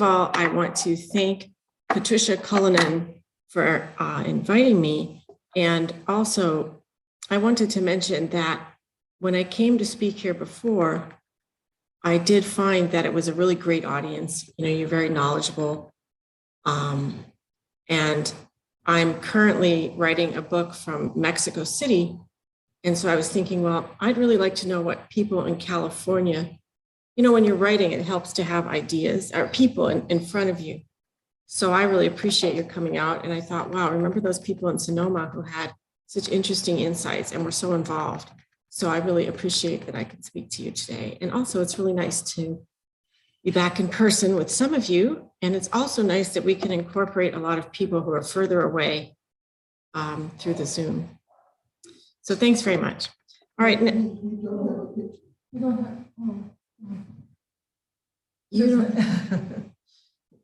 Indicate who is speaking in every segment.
Speaker 1: of all, I want to thank Patricia Cullinan for inviting me. And also, I wanted to mention that when I came to speak here before, I did find that it was a really great audience. You know, you're very knowledgeable. And I'm currently writing a book from Mexico City. And so I was thinking, well, I'd really like to know what people in California, you know, when you're writing, it helps to have ideas or people in front of you. So I really appreciate your coming out. And I thought, wow, remember those people in Sonoma who had such interesting insights and were so involved. So I really appreciate that I could speak to you today. And also it's really nice to be back in person with some of you. And it's also nice that we can incorporate a lot of people who are further away through the Zoom. So thanks very much. All right.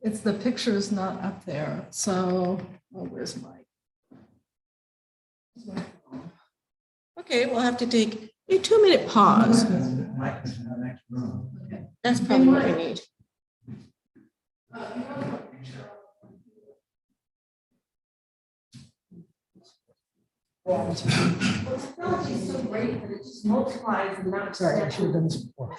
Speaker 2: It's the picture is not up there. So, oh, where's Mike?
Speaker 1: Okay, we'll have to take a 2-minute pause. That's probably what we need. Technology is so great that it just multiplies and not.
Speaker 2: Sorry, I should have done this before.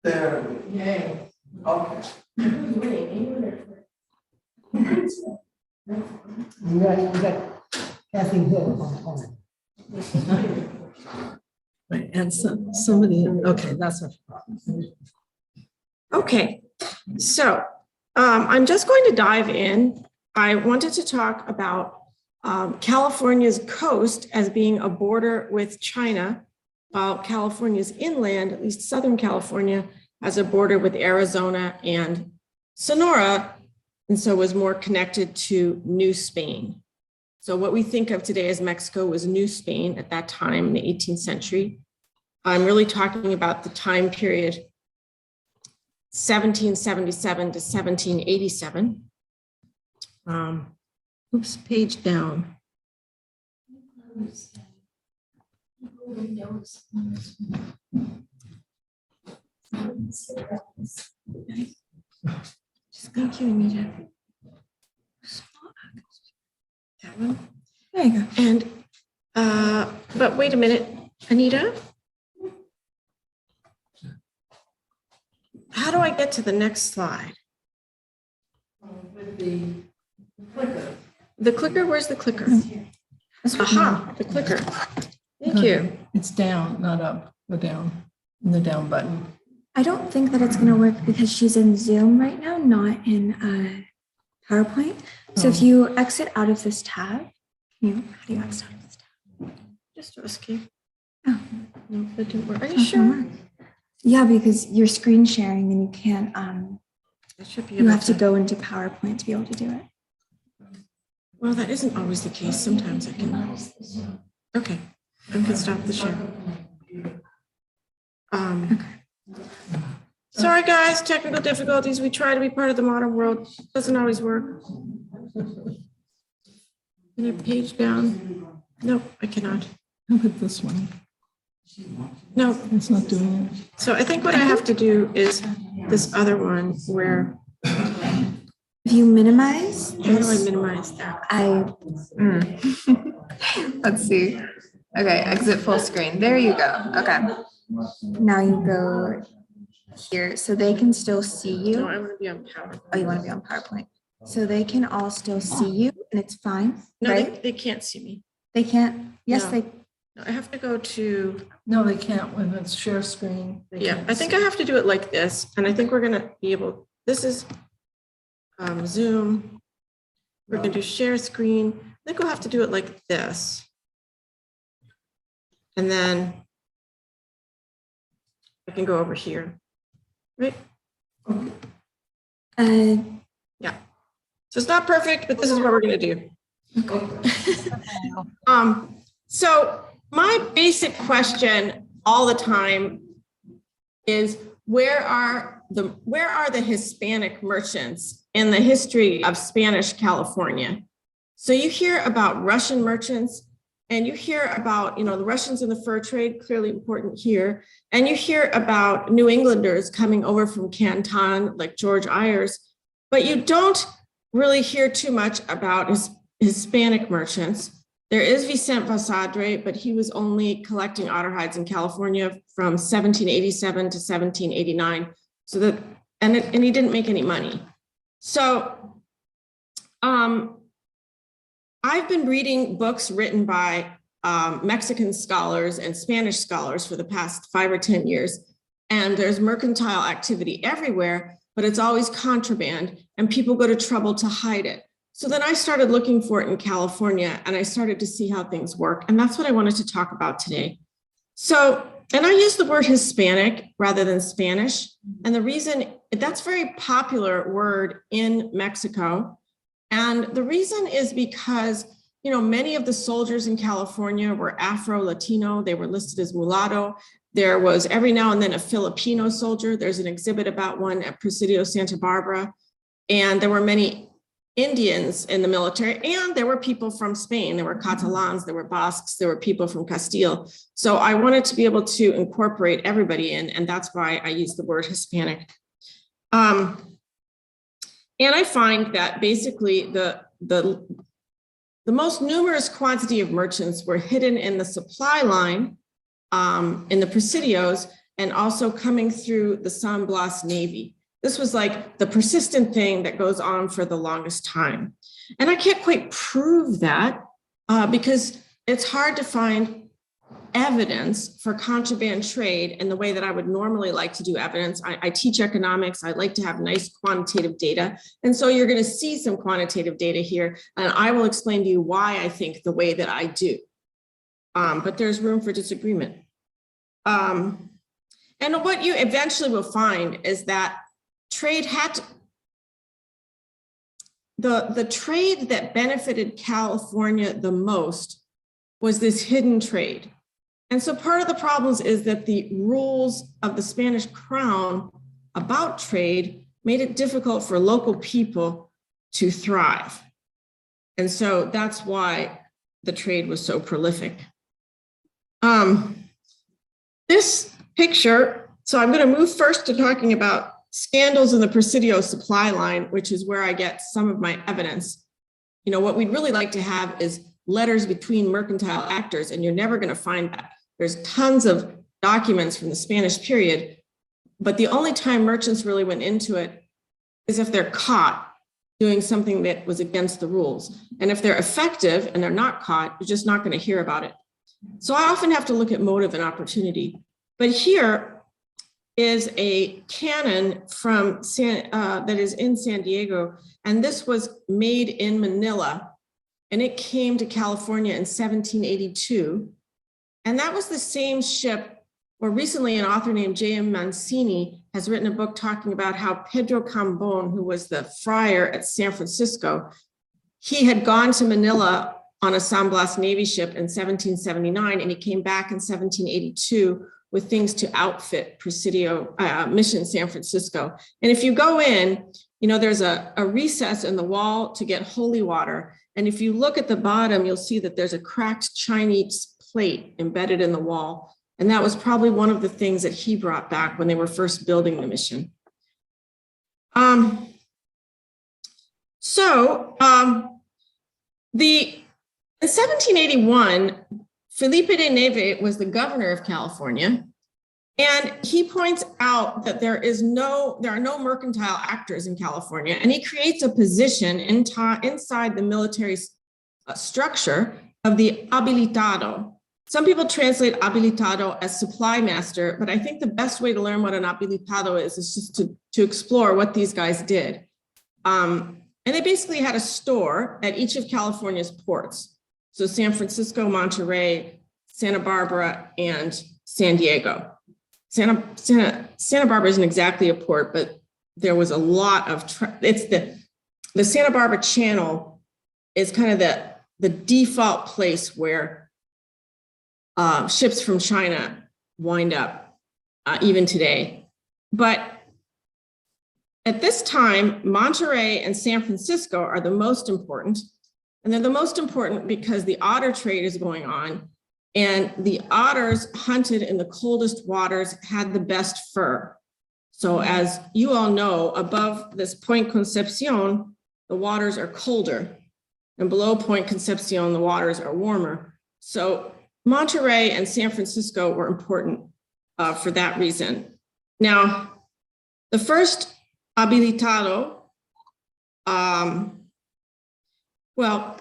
Speaker 3: There.
Speaker 1: Yay.
Speaker 3: Okay.
Speaker 2: You got Kathy Hill on right, and somebody, okay, that's a problem.
Speaker 1: Okay, so I'm just going to dive in. I wanted to talk about California's coast as being a border with China, while California's inland, at least Southern California, has a border with Arizona and Sonora, and so was more connected to New Spain. So what we think of today as Mexico was New Spain at that time in the 18th century. I'm really talking about the time period 1777 to 1787. Oops, page down. Thank you, Anita. That one. There you go. And, but wait a minute, Anita. How do I get to the next slide?
Speaker 2: With the clicker.
Speaker 1: The clicker, where's the clicker? Aha, the clicker. Thank you.
Speaker 2: It's down, not up, go down, and the down button.
Speaker 4: I don't think that it's going to work because she's in Zoom right now, not in PowerPoint. So if you exit out of this tab, how do you exit out of this tab?
Speaker 1: Just to escape.
Speaker 4: Oh,
Speaker 1: No, that didn't work. Are you sure?
Speaker 4: yeah, because you're screen sharing and you can't,
Speaker 1: It should be.
Speaker 4: you have to go into PowerPoint to be able to do it.
Speaker 1: Well, that isn't always the case. Sometimes I can. Okay, I can stop the share. Sorry, guys, technical difficulties. We try to be part of the modern world. Doesn't always work. Can I page down? No, I cannot.
Speaker 2: Look at this one.
Speaker 1: No,
Speaker 2: It's not doing it.
Speaker 1: so I think what I have to do is this other one where,
Speaker 4: If you minimize
Speaker 1: how do I
Speaker 4: this,
Speaker 1: minimize that?
Speaker 5: Let's see. Okay, exit full screen. There you go. Okay.
Speaker 4: now you go here so they can still see
Speaker 1: No,
Speaker 4: you.
Speaker 1: I want to be on power.
Speaker 4: Oh, you want to be on PowerPoint. So they can all still see you and it's fine,
Speaker 1: No,
Speaker 4: right?
Speaker 1: they can't see me.
Speaker 4: They can't, yes,
Speaker 1: No.
Speaker 4: they,
Speaker 1: No, I have to go to,
Speaker 2: No, they can't when it's share screen. They
Speaker 1: yeah,
Speaker 2: can't
Speaker 1: I think
Speaker 2: see.
Speaker 1: I have to do it like this. And I think we're going to be able, this is Zoom. We're going to do share screen. I think we'll have to do it like this. And then I can go over here, right?
Speaker 4: Uh,
Speaker 1: So it's not perfect, but this is what we're going to do. So my basic question all the time is where are the Hispanic merchants in the history of Spanish California? So you hear about Russian merchants, and you hear about, the Russians in the fur trade, clearly important here. And you hear about New Englanders coming over from Canton, like George Ayers, but you don't really hear too much about Hispanic merchants. There is Vicente Vasadre, but he was only collecting otter hides in California from 1787 to 1789. And he didn't make any money. So I've been reading books written by Mexican scholars and Spanish scholars for the past 5 or 10 years. And there's mercantile activity everywhere, but it's always contraband, and people go to trouble to hide it. So then I started looking for it in California, and I started to see how things work. And that's what I wanted to talk about today. So, and I use the word Hispanic rather than Spanish. And the reason, that's a very popular word in Mexico. And the reason is because, many of the soldiers in California were Afro-Latino. They were listed as mulatto. There was every now and then a Filipino soldier. There's an exhibit about one at Presidio Santa Barbara. And there were many Indians in the military, and there were people from Spain. There were Catalans, there were Basques, there were people from Castile. So I wanted to be able to incorporate everybody in, and that's why I use the word Hispanic. And I find that basically the most numerous quantity of merchants were hidden in the supply line in the Presidios, and also coming through the San Blas Navy. This was like the persistent thing that goes on for the longest time. And I can't quite prove that because it's hard to find evidence for contraband trade in the way that I would normally like to do evidence. I teach economics. I like to have nice quantitative data. And so you're going to see some quantitative data here, and I will explain to you why I think the way that I do. But there's room for disagreement. And what you eventually will find is that trade had the trade that benefited California the most was this hidden trade. And so part of the problems is that the rules of the Spanish crown about trade made it difficult for local people to thrive. And so that's why the trade was so prolific. This picture, so I'm going to move first to talking about scandals in the Presidio supply line, which is where I get some of my evidence. What we'd really like to have is letters between mercantile actors, and you're never going to find that. There's tons of documents from the Spanish period, but the only time merchants really went into it is if they're caught doing something that was against the rules. And if they're effective and they're not caught, you're just not going to hear about it. So I often have to look at motive and opportunity. But here is a cannon from that is in San Diego, and this was made in Manila, and it came to California in 1782. And that was the same ship where recently an author named J.M. Mancini has written a book talking about how Pedro Cambon, who was the friar at San Francisco, he had gone to Manila on a San Blas Navy ship in 1779, and he came back in 1782 with things to outfit Presidio Mission San Francisco. And if you go in, there's a recess in the wall to get holy water. And if you look at the bottom, you'll see that there's a cracked Chinese plate embedded in the wall. And that was probably one of the things that he brought back when they were first building the mission. In 1781, Felipe de Neve was the governor of California, and he points out that there are no mercantile actors in California, and he creates a position inside the military structure of the habilitado. Some people translate habilitado as supply master, but I think the best way to learn what an habilitado is just to explore what these guys did. And they basically had a store at each of California's ports. So San Francisco, Monterey, Santa Barbara, and San Diego. Santa Barbara isn't exactly a port, but there was a lot of, it's the Santa Barbara Channel is kind of the default place where ships from China wind up even today. But at this time, Monterey and San Francisco are the most important. And they're the most important because the otter trade is going on. And the otters hunted in the coldest waters had the best fur. So as you all know, above this Point Concepcion, the waters are colder. And below Point Concepcion, the waters are warmer. So Monterey and San Francisco were important for that reason. Now, the first habilitado, well,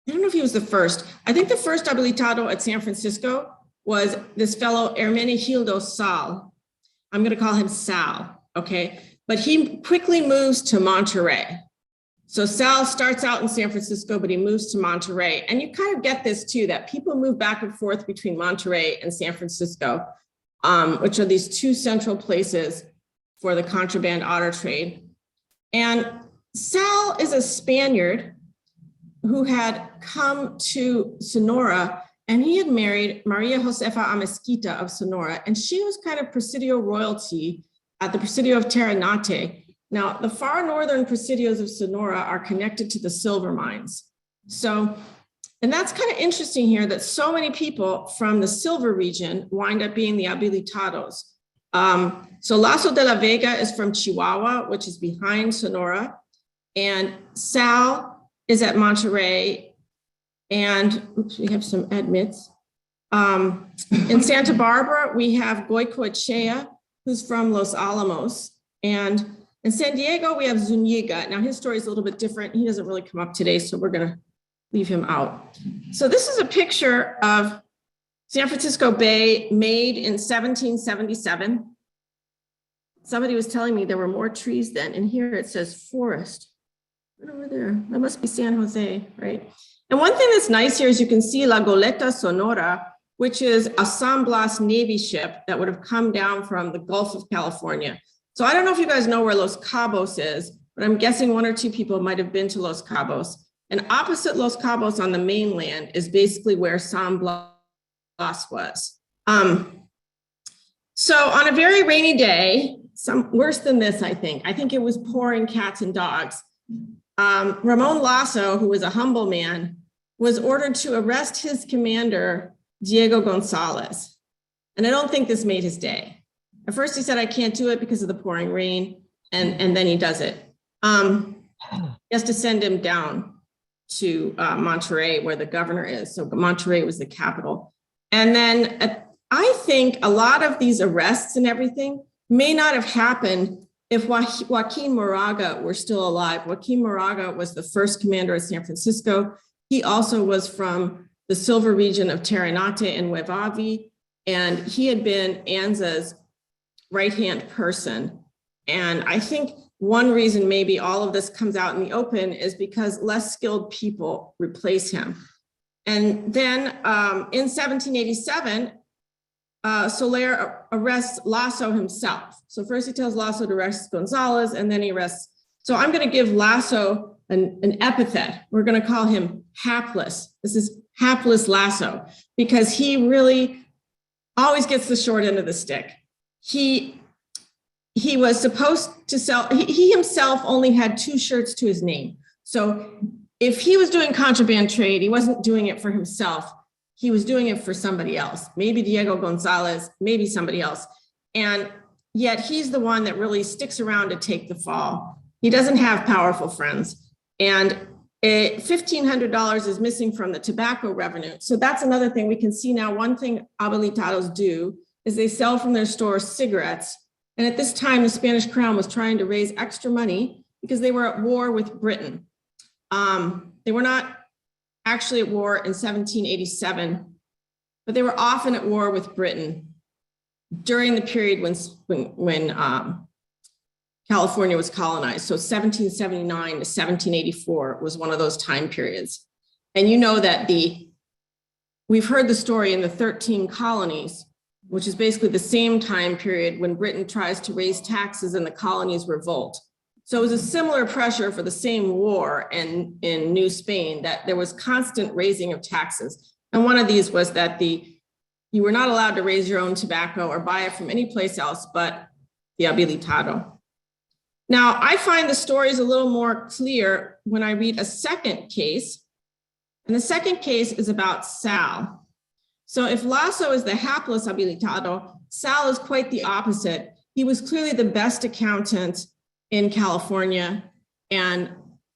Speaker 1: I don't know if he was the first. I think the first habilitado at San Francisco was this fellow Hermenegildo Sal. I'm going to call him Sal, okay? But he quickly moves to Monterey. So Sal starts out in San Francisco, but he moves to Monterey. And you kind of get this too, that people move back and forth between Monterey and San Francisco, which are these two central places for the contraband otter trade. And Sal is a Spaniard who had come to Sonora, and he had married Maria Josefa Amezquita of Sonora, and she was kind of Presidio royalty at the Presidio of Terrenate. Now, the far northern presidios of Sonora are connected to the silver mines. So, and that's kind of interesting here that so many people from the silver region wind up being the habilitados. So Lasso de la Vega is from Chihuahua, which is behind Sonora, and Sal is at Monterey, and oops, we have some admits. In Santa Barbara, we have Goicoechea, who's from Los Alamos, and in San Diego, we have Zuniga. Now his story is a little bit different. He doesn't really come up today, so we're gonna leave him out. So this is a picture of San Francisco Bay made in 1777. Somebody was telling me there were more trees then, and here it says forest. Right over there, that must be San Jose, right? And one thing that's nice here is you can see La Goleta Sonora, which is a San Blas Navy ship that would have come down from the Gulf of California. So I don't know if you guys know where Los Cabos is, but I'm guessing one or two people might have been to Los Cabos. And opposite Los Cabos on the mainland is basically where San Blas was. So on a very rainy day, some worse than this, I think it was pouring cats and dogs. Ramon Lasso, who was a humble man, was ordered to arrest his commander, Diego Gonzalez. And I don't think this made his day. At first he said, I can't do it because of the pouring rain. And then he does it. He has to send him down to Monterey, where the governor is. So Monterey was the capital. And then I think a lot of these arrests and everything may not have happened if Joaquin Moraga were still alive. Joaquin Moraga was the first commander of San Francisco. He also was from the silver region of Terrenate and Huevavi, and he had been Anza's right-hand person. And I think one reason maybe all of this comes out in the open is because less skilled people replace him. And then in 1787, Soler arrests Lasso himself. So first he tells Lasso to arrest Gonzalez, and then he arrests. So I'm going to give Lasso an epithet. We're going to call him hapless. This is hapless Lasso, because he really always gets the short end of the stick. He was supposed to sell, he himself only had 2 shirts to his name. So if he was doing contraband trade, he wasn't doing it for himself. He was doing it for somebody else, maybe Diego Gonzalez, maybe somebody else. And yet he's the one that really sticks around to take the fall. He doesn't have powerful friends. And $1,500 is missing from the tobacco revenue. So that's another thing we can see now. One thing habilitados do is they sell from their stores cigarettes. And at this time, the Spanish crown was trying to raise extra money because they were at war with Britain. They were not actually at war in 1787, but they were often at war with Britain during the period when California was colonized. So 1779 to 1784 was one of those time periods. And you know that we've heard the story in the 13 colonies, which is basically the same time period when Britain tries to raise taxes and the colonies revolt. So it was a similar pressure for the same war in New Spain, that there was constant raising of taxes. And one of these was that you were not allowed to raise your own tobacco or buy it from any place else but the habilitado. Now, I find the stories a little more clear when I read a second case. And the second case is about Sal. So if Lasso is the hapless habilitado, Sal is quite the opposite. He was clearly the best accountant in California and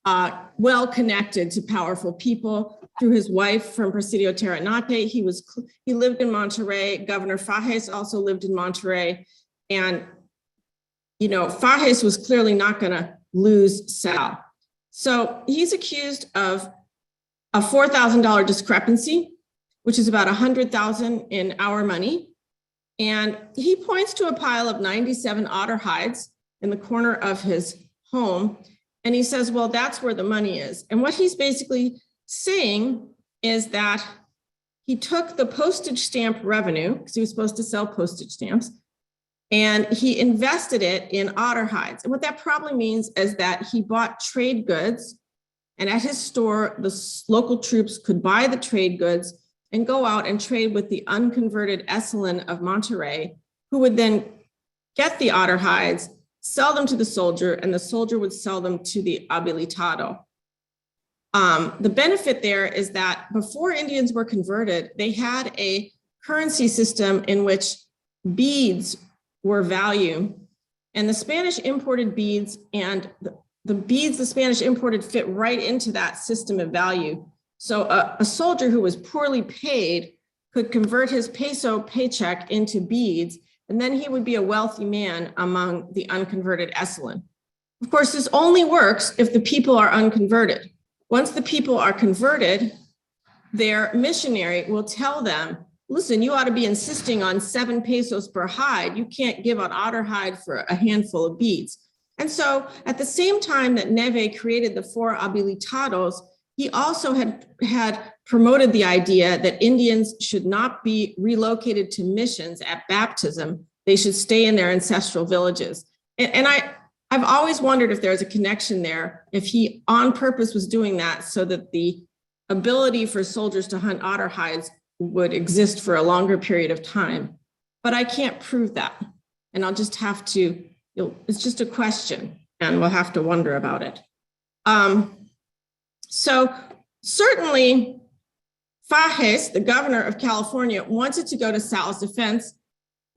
Speaker 1: well connected to powerful people through his wife from Presidio Terrenate. He lived in Monterrey. Governor Fajes also lived in Monterrey. And, you know, Fajes was clearly not going to lose Sal. So he's accused of a $4,000 discrepancy, which is about $100,000 in our money. And he points to a pile of 97 otter hides in the corner of his home. And he says, well, that's where the money is. And what he's basically saying is that he took the postage stamp revenue, because he was supposed to sell postage stamps, and he invested it in otter hides. And what that probably means is that he bought trade goods, and at his store, the local troops could buy the trade goods and go out and trade with the unconverted Esalen of Monterrey, who would then get the otter hides, sell them to the soldier, and the soldier would sell them to the habilitado. The benefit there is that before Indians were converted, they had a currency system in which beads were value. And the Spanish imported beads, and the beads the Spanish imported fit right into that system of value. So a soldier who was poorly paid could convert his peso paycheck into beads, and then he would be a wealthy man among the unconverted Esalen. Of course, this only works if the people are unconverted. Once the people are converted, their missionary will tell them, listen, you ought to be insisting on 7 pesos per hide. You can't give an otter hide for a handful of beads. And so at the same time that Neve created the 4 habilitados, he also had promoted the idea that Indians should not be relocated to missions at baptism. They should stay in their ancestral villages. And I've always wondered if there's a connection there, if he on purpose was doing that so that the ability for soldiers to hunt otter hides would exist for a longer period of time. But I can't prove that. And I'll just have to, it's just a question, and we'll have to wonder about it. So certainly Fajes, the governor of California, wanted to go to Sal's defense,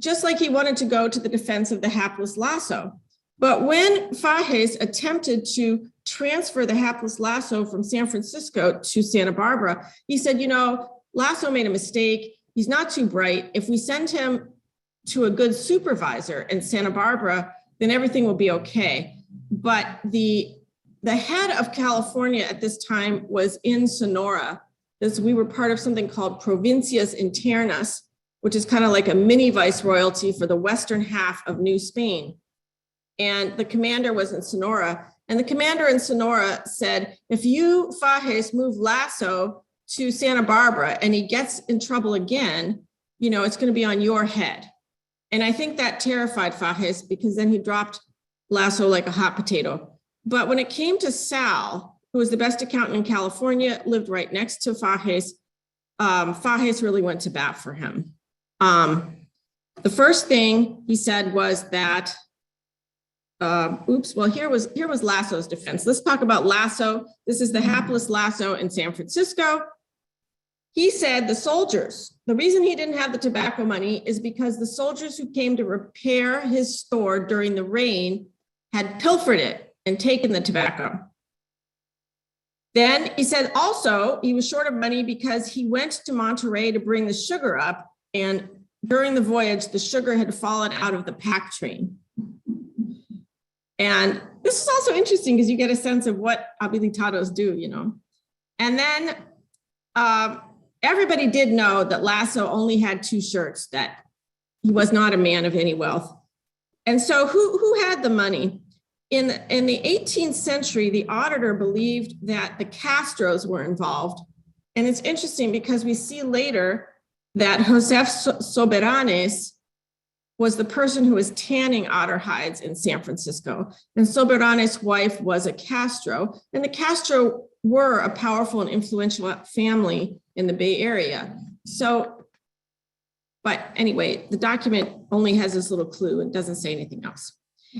Speaker 1: just like he wanted to go to the defense of the hapless Lasso. But when Fajes attempted to transfer the hapless Lasso from San Francisco to Santa Barbara, he said, you know, Lasso made a mistake. He's not too bright. If we send him to a good supervisor in Santa Barbara, then everything will be okay. But the head of California at this time was in Sonora. We were part of something called Provincias Internas, which is kind of like a mini viceroyalty for the western half of New Spain. And the commander was in Sonora. And the commander in Sonora said, if you, Fajes, move Lasso to Santa Barbara and he gets in trouble again, you know, it's going to be on your head. And I think that terrified Fajes, because then he dropped Lasso like a hot potato. But when it came to Sal, who was the best accountant in California, lived right next to Fajes, Fajes really went to bat for him. The first thing he said was that, here was Lasso's defense. Let's talk about Lasso. This is the hapless Lasso in San Francisco. He said the soldiers, the reason he didn't have the tobacco money is because the soldiers who came to repair his store during the rain had pilfered it and taken the tobacco. Then he said also he was short of money because he went to Monterrey to bring the sugar up, and during the voyage, the sugar had fallen out of the pack train. And this is also interesting because you get a sense of what habilitados do, you know. And then everybody did know that Lasso only had 2 shirts, that he was not a man of any wealth. And so who had the money? In the 18th century, the auditor believed that the Castros were involved. And it's interesting because we see later that Josef Soberanes was the person who was tanning otter hides in San Francisco. And Soberanes' wife was a Castro, and the Castro were a powerful and influential family in the Bay Area. So, but anyway, the document only has this little clue and doesn't say anything else.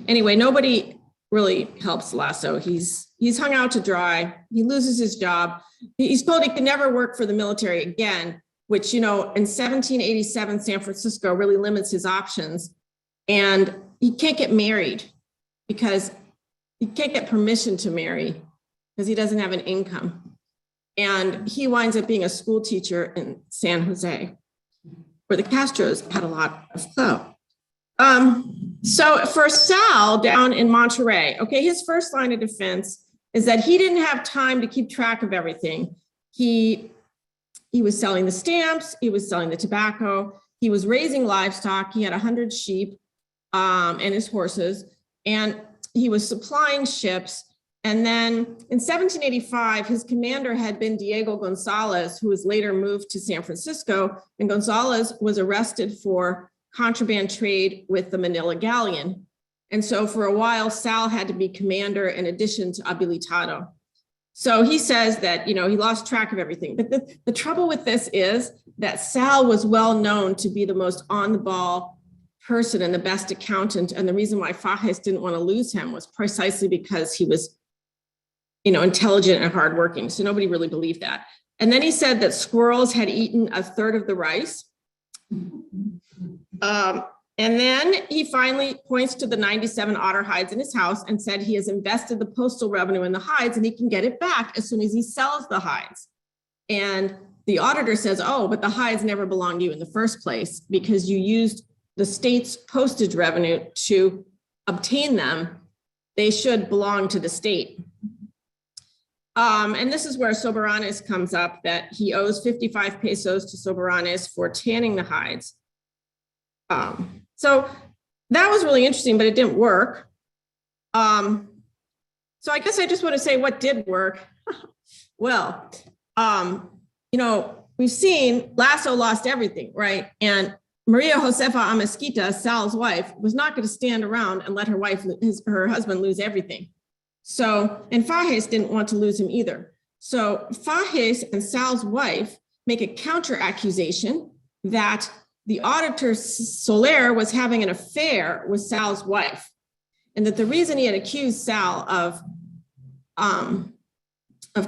Speaker 1: Anyway, nobody really helps Lasso. He's hung out to dry. He loses his job. He's told he can never work for the military again, which, you know, in 1787, San Francisco really limits his options. And he can't get married because he can't get permission to marry because he doesn't have an income. And he winds up being a school teacher in San Jose, where the Castros had a lot of clout. So for Sal down in Monterey, okay, his first line of defense is that he didn't have time to keep track of everything. He was selling the stamps, he was selling the tobacco, he was raising livestock, he had 100 sheep and his horses, and he was supplying ships. And then in 1785, his commander had been Diego Gonzalez, who was later moved to San Francisco, and Gonzalez was arrested for contraband trade with the Manila galleon. And so for a while, Sal had to be commander in addition to habilitado. So he says that, you know, he lost track of everything. But the trouble with this is that Sal was well known to be the most on the ball person and the best accountant. And the reason why Fages didn't want to lose him was precisely because he was, you know, intelligent and hardworking. So nobody really believed that. And then he said that squirrels had eaten a third of the rice. And then he finally points to the 97 otter hides in his house and said he has invested the postal revenue in the hides and he can get it back as soon as he sells the hides. And the auditor says, oh, but the hides never belonged to you in the first place because you used the state's postage revenue to obtain them. They should belong to the state. And this is where Soberanes comes up, that he owes 55 pesos to Soberanes for tanning the hides. So that was really interesting, but it didn't work. So I guess I just want to say what did work. Well, you know, we've seen Lasso lost everything, right? And Maria Josefa Amezquita, Sal's wife, was not going to stand around and let her husband lose everything. So, and Fages didn't want to lose him either. So Fages and Sal's wife make a counter accusation that the auditor Soler was having an affair with Sal's wife, and that the reason he had accused Sal of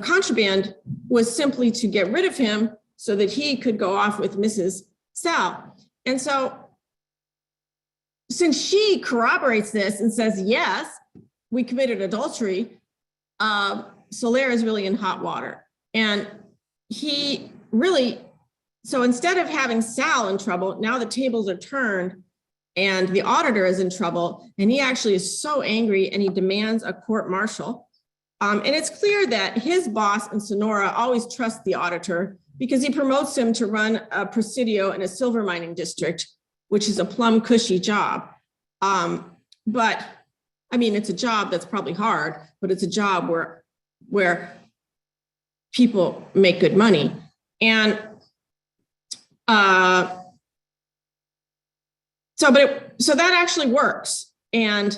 Speaker 1: contraband was simply to get rid of him so that he could go off with Mrs. Sal. And so since she corroborates this and says, yes, we committed adultery, Soler is really in hot water. And he really, so instead of having Sal in trouble, now the tables are turned and the auditor is in trouble. And he actually is so angry and he demands a court-martial. And it's clear that his boss in Sonora always trusts the auditor because he promotes him to run a presidio in a silver mining district, which is a plum cushy job. But I mean, it's a job that's probably hard, but it's a job where people make good money. And so that actually works. And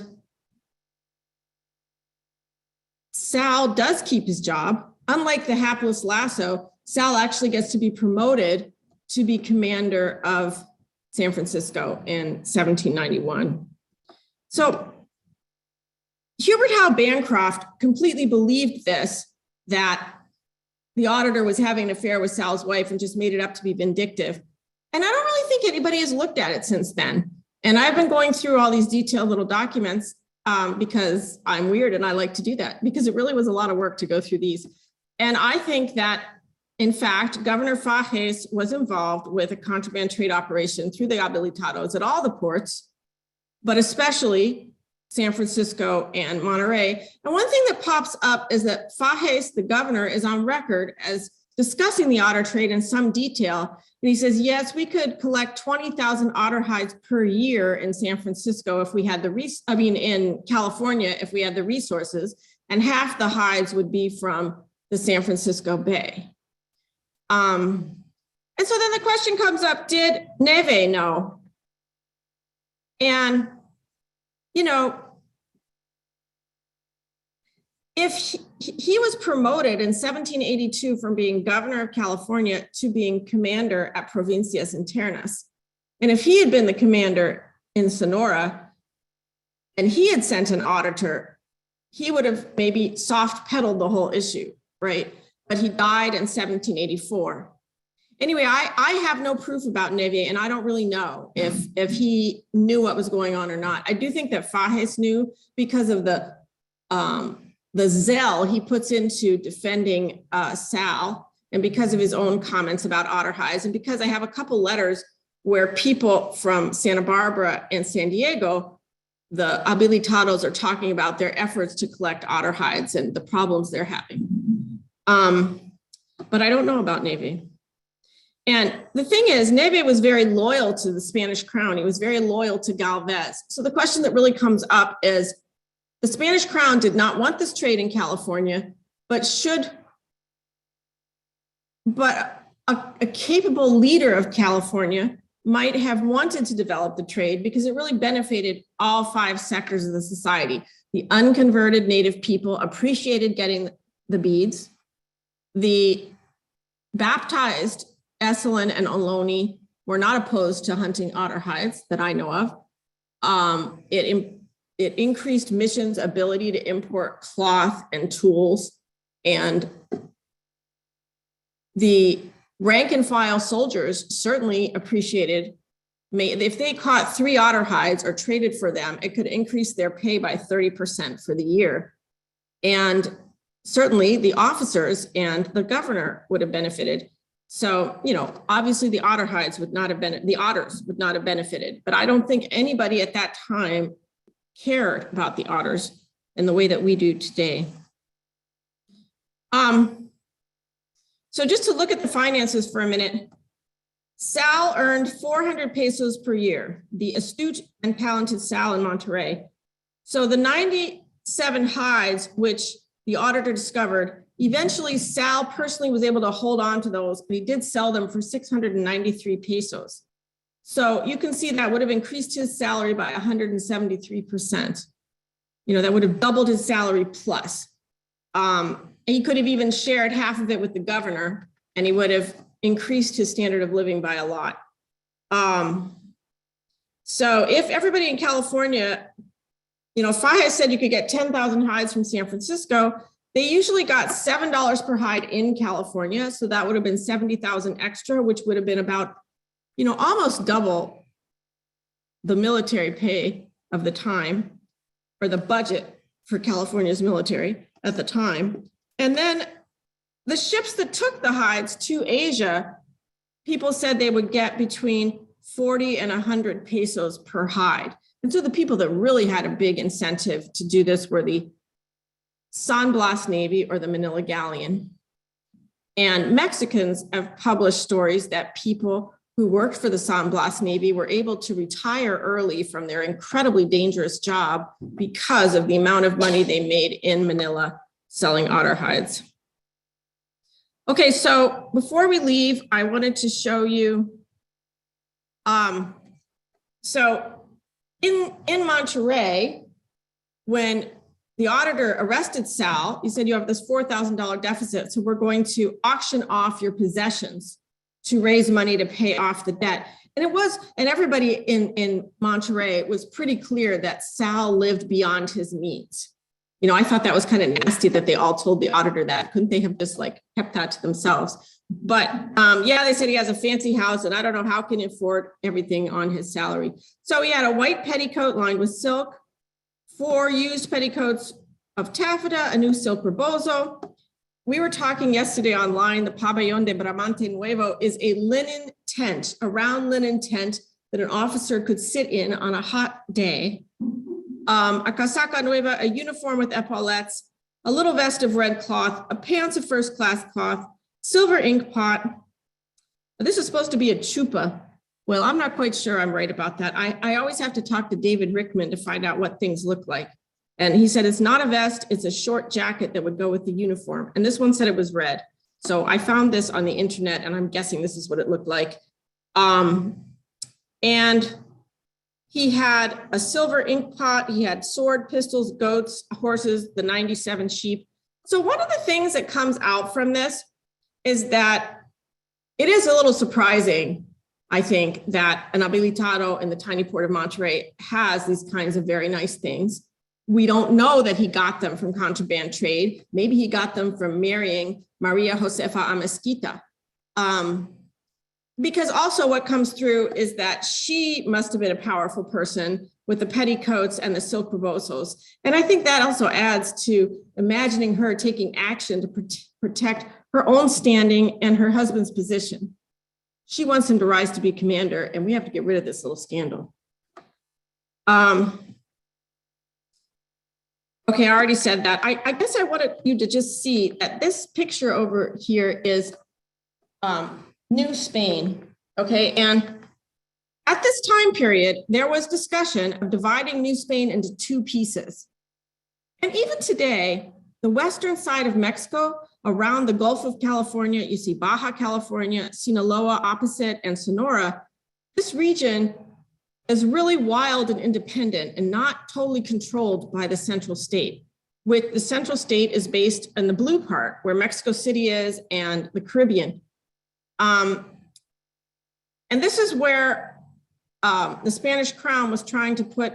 Speaker 1: Sal does keep his job. Unlike the hapless Lasso, Sal actually gets to be promoted to be commander of San Francisco in 1791. So Hubert Howe Bancroft completely believed this, that the auditor was having an affair with Sal's wife and just made it up to be vindictive. And I don't really think anybody has looked at it since then. And I've been going through all these detailed little documents because I'm weird and I like to do that because it really was a lot of work to go through these. And I think that, in fact, Governor Fages was involved with a contraband trade operation through the habilitados at all the ports, but especially San Francisco and Monterey. And one thing that pops up is that Fages, the governor, is on record as discussing the otter trade in some detail. And he says, yes, we could collect 20,000 otter hides per year in San Francisco if we had in California, if we had the resources, and half the hides would be from the San Francisco Bay. And And so then the question comes up, did Neve know? And, you know, if he was promoted in 1782 from being governor of California to being commander at Provincias Internas, and if he had been the commander in Sonora and he had sent an auditor, he would have maybe soft pedaled the whole issue, right? But he died in 1784. Anyway, I have no proof about Neve, and I don't really know if he knew what was going on or not. I do think that Fajes knew because of the zeal he puts into defending Sal, and because of his own comments about otter hides, and because I have a couple letters where people from Santa Barbara and San Diego, the habilitados, are talking about their efforts to collect otter hides and the problems they're having. But I don't know about Neve. And the thing is, Neve was very loyal to the Spanish crown. He was very loyal to Galvez. So the question that really comes up is, the Spanish crown did not want this trade in California, but a capable leader of California might have wanted to develop the trade because it really benefited all 5 sectors of the society. The unconverted native people appreciated getting the beads. The baptized Esalen and Ohlone were not opposed to hunting otter hides that I know of. It increased missions' ability to import cloth and tools, and the rank and file soldiers certainly appreciated. If they caught 3 otter hides or traded for them, it could increase their pay by 30% for the year. And certainly the officers and the governor would have benefited. So, you know, obviously the otter hides would not have been, the otters would not have benefited, but I don't think anybody at that time cared about the otters in the way that we do today. So just to look at the finances for a minute, Sal earned 400 pesos per year, the astute and talented Sal in Monterey. So the 97 hides, which the auditor discovered, eventually Sal personally was able to hold on to those, but he did sell them for 693 pesos. So you can see that would have increased his salary by 173%. You know, that would have doubled his salary plus. He could have even shared half of it with the governor, and he would have increased his standard of living by a lot. So if everybody in California, you know, Fajes said you could get 10,000 hides from San Francisco, they usually got $7 per hide in California. So that would have been 70,000 extra, which would have been about, you know, almost double the military pay of the time, or the budget for California's military at the time. And then the ships that took the hides to Asia, people said they would get between 40 and 100 pesos per hide. And so the people that really had a big incentive to do this were the San Blas Navy or the Manila Galleon. And Mexicans have published stories that people who worked for the San Blas Navy were able to retire early from their incredibly dangerous job because of the amount of money they made in Manila selling otter hides. Okay, so before we leave, I wanted to show you, so in Monterey, when the auditor arrested Sal, he said, you have this $4,000 deficit, so we're going to auction off your possessions to raise money to pay off the debt. And it was, and everybody in Monterey was pretty clear that Sal lived beyond his means. You know, I thought that was kind of nasty that they all told the auditor that. Couldn't they have just like kept that to themselves? But yeah, they said he has a fancy house, and I don't know how can he afford everything on his salary. So he had a white petticoat lined with silk, 4 used petticoats of taffeta, a new silk rebozo. We were talking yesterday online, the Pabellon de Bramante Nuevo is a linen tent, a round linen tent that an officer could sit in on a hot day. A casaca nueva, a uniform with epaulettes, a little vest of red cloth, a pants of first class cloth, silver ink pot. This is supposed to be a chupa. Well, I'm not quite sure I'm right about that. I always have to talk to David Rickman to find out what things look like. And he said, it's not a vest, it's a short jacket that would go with the uniform. And this one said it was red. So I found this on the internet, and I'm guessing this is what it looked like. And he had a silver ink pot. He had sword, pistols, goats, horses, the 97 sheep. So one of the things that comes out from this is that it is a little surprising, I think, that an habilitado in the tiny port of Monterey has these kinds of very nice things. We don't know that he got them from contraband trade. Maybe he got them from marrying Maria Josefa Amezquita. Because also what comes through is that she must have been a powerful person with the petticoats and the silk rebosos. And I think that also adds to imagining her taking action to protect her own standing and her husband's position. She wants him to rise to be commander, and we have to get rid of this little scandal. Okay, I already said that. I guess I wanted you to just see that this picture over here is New Spain, okay? And at this time period, there was discussion of dividing New Spain into two pieces. And even today, the western side of Mexico, around the Gulf of California, you see Baja California, Sinaloa opposite, and Sonora. This region is really wild and independent and not totally controlled by the central state. With the central state is based in the blue part, where Mexico City is and the Caribbean. And this is where the Spanish crown was trying to put,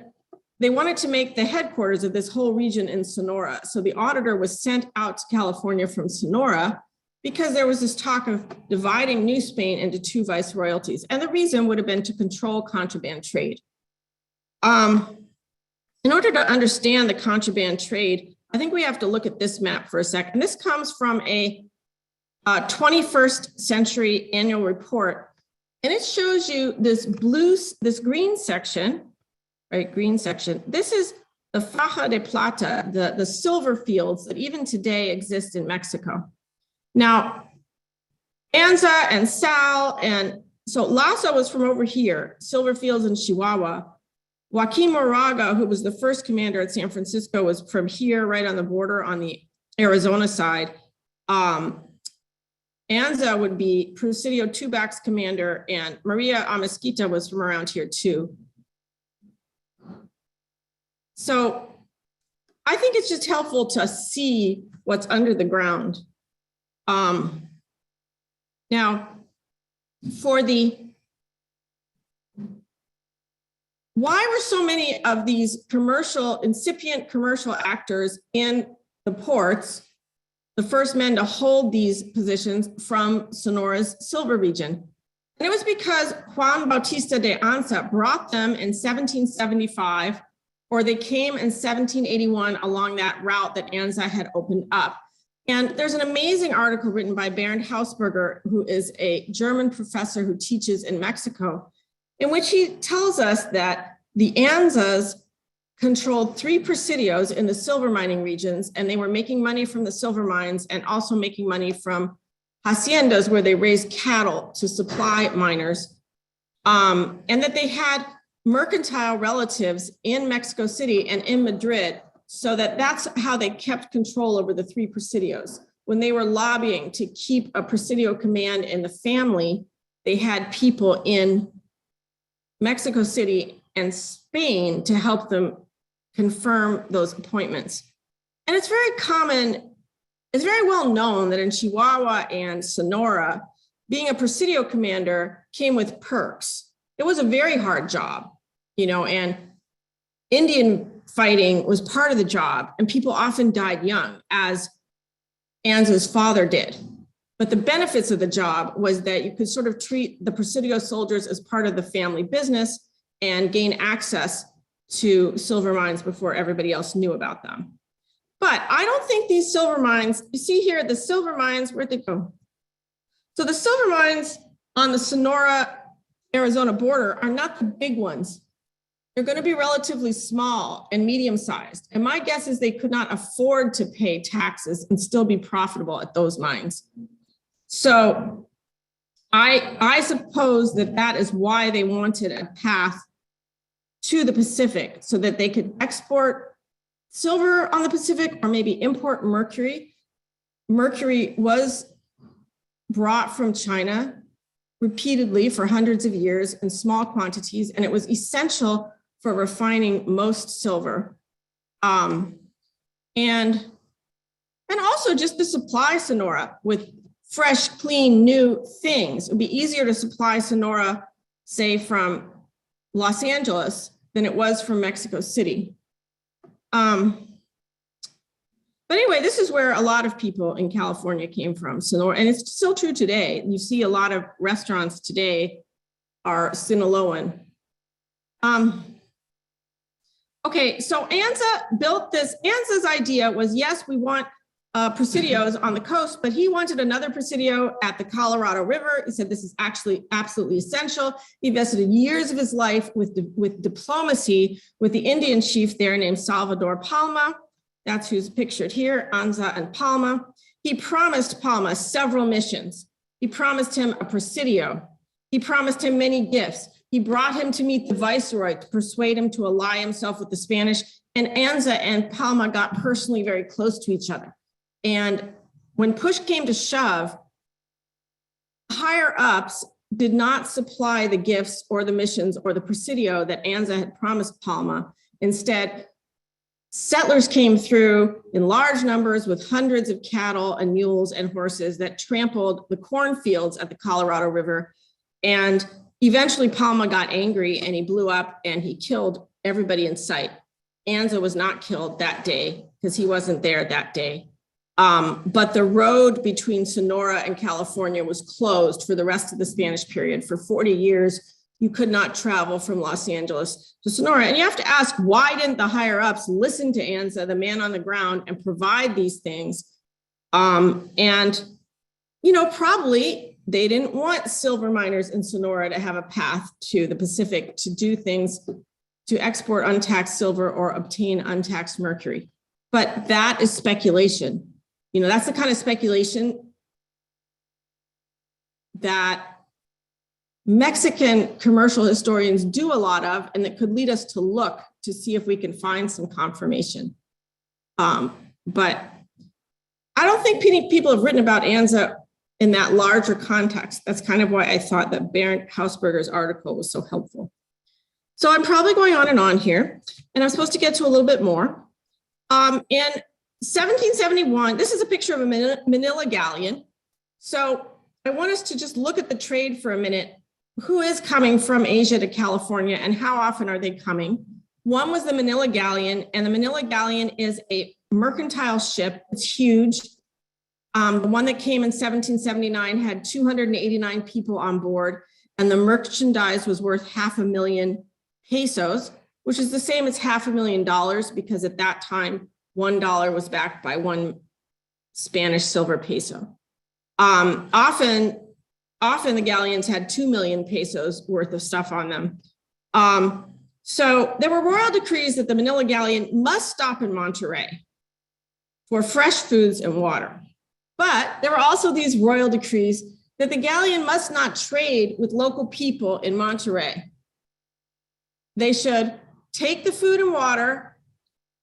Speaker 1: they wanted to make the headquarters of this whole region in Sonora. So the auditor was sent out to California from Sonora because there was this talk of dividing New Spain into two viceroyalties. And the reason would have been to control contraband trade. In order to understand the contraband trade, I think we have to look at this map for a second. This comes from a 21st century annual report. And it shows you this green section, right? Green section. This is the faja de plata, the silver fields that even today exist in Mexico. Now, Anza and Sal, and so Lasso was from over here, silver fields in Chihuahua. Joaquin Moraga, who was the first commander at San Francisco, was from here, right on the border on the Arizona side. Anza would be Presidio Tubac's commander, and Maria Amezquita was from around here too. So I think it's just helpful to see what's under the ground. Now, for why were so many of these incipient commercial actors in the ports the first men to hold these positions from Sonora's silver region? And it was because Juan Bautista de Anza brought them in 1775, or they came in 1781 along that route that Anza had opened up. And there's an amazing article written by Bernd Hausberger, who is a German professor who teaches in Mexico, in which he tells us that the Anzas controlled 3 presidios in the silver mining regions, and they were making money from the silver mines and also making money from haciendas where they raised cattle to supply miners, and that they had mercantile relatives in Mexico City and in Madrid, so that's how they kept control over the 3 presidios. When they were lobbying to keep a presidio command in the family, they had people in Mexico City and Spain to help them confirm those appointments. And it's very common, it's very well known that in Chihuahua and Sonora, being a presidio commander came with perks. It was a very hard job, and Indian fighting was part of the job, and people often died young, as Anza's father did. But the benefits of the job was that you could sort of treat the presidio soldiers as part of the family business and gain access to silver mines before everybody else knew about them. But I don't think these silver mines, you see here, the silver mines, where'd they go? So the silver mines on the Sonora, Arizona border are not the big ones. They're going to be relatively small and medium-sized. And my guess is they could not afford to pay taxes and still be profitable at those mines. So I suppose that is why they wanted a path to the Pacific, so that they could export silver on the Pacific or maybe import mercury. Mercury was brought from China repeatedly for hundreds of years in small quantities, and it was essential for refining most silver. And also just to supply Sonora with fresh, clean, new things. It would be easier to supply Sonora, say, from Los Angeles than it was from Mexico City. But anyway, this is where a lot of people in California came from, Sonora, and it's still true today. You see a lot of restaurants today are Sinaloan. Okay, so Anza built this. Anza's idea was, yes, we want presidios on the coast, but he wanted another presidio at the Colorado River. He said this is actually absolutely essential. He invested years of his life with diplomacy with the Indian chief there named Salvador Palma. That's who's pictured here, Anza and Palma. He promised Palma several missions. He promised him a presidio. He promised him many gifts. He brought him to meet the viceroy to persuade him to ally himself with the Spanish. And Anza and Palma got personally very close to each other. And when push came to shove, higher ups did not supply the gifts or the missions or the presidio that Anza had promised Palma. Instead, settlers came through in large numbers with hundreds of cattle and mules and horses that trampled the cornfields at the Colorado River. And eventually Palma got angry and he blew up and he killed everybody in sight. Anza was not killed that day because he wasn't there that day. But the road between Sonora and California was closed for the rest of the Spanish period. For 40 years, you could not travel from Los Angeles to Sonora. And you have to ask, why didn't the higher ups listen to Anza, the man on the ground, and provide these things? And, you know, probably they didn't want silver miners in Sonora to have a path to the Pacific to do things, to export untaxed silver or obtain untaxed mercury. But that is speculation. You know, that's the kind of speculation that Mexican commercial historians do a lot of, and that could lead us to look to see if we can find some confirmation. But I don't think people have written about Anza in that larger context. That's kind of why I thought that Bernd Hausberger's article was so helpful. So I'm probably going on and on here, and I'm supposed to get to a little bit more. In 1771, this is a picture of a Manila galleon. So I want us to just look at the trade for a minute. Who is coming from Asia to California and how often are they coming? One was the Manila galleon, and the Manila galleon is a mercantile ship. It's huge. The one that came in 1779 had 289 people on board, and the merchandise was worth $500,000 pesos, which is the same as $500,000 because at that time, $1 was backed by one Spanish silver peso. Often the galleons had 2 million pesos worth of stuff on them. So there were royal decrees that the Manila galleon must stop in Monterey for fresh foods and water. But there were also these royal decrees that the galleon must not trade with local people in Monterey. They should take the food and water,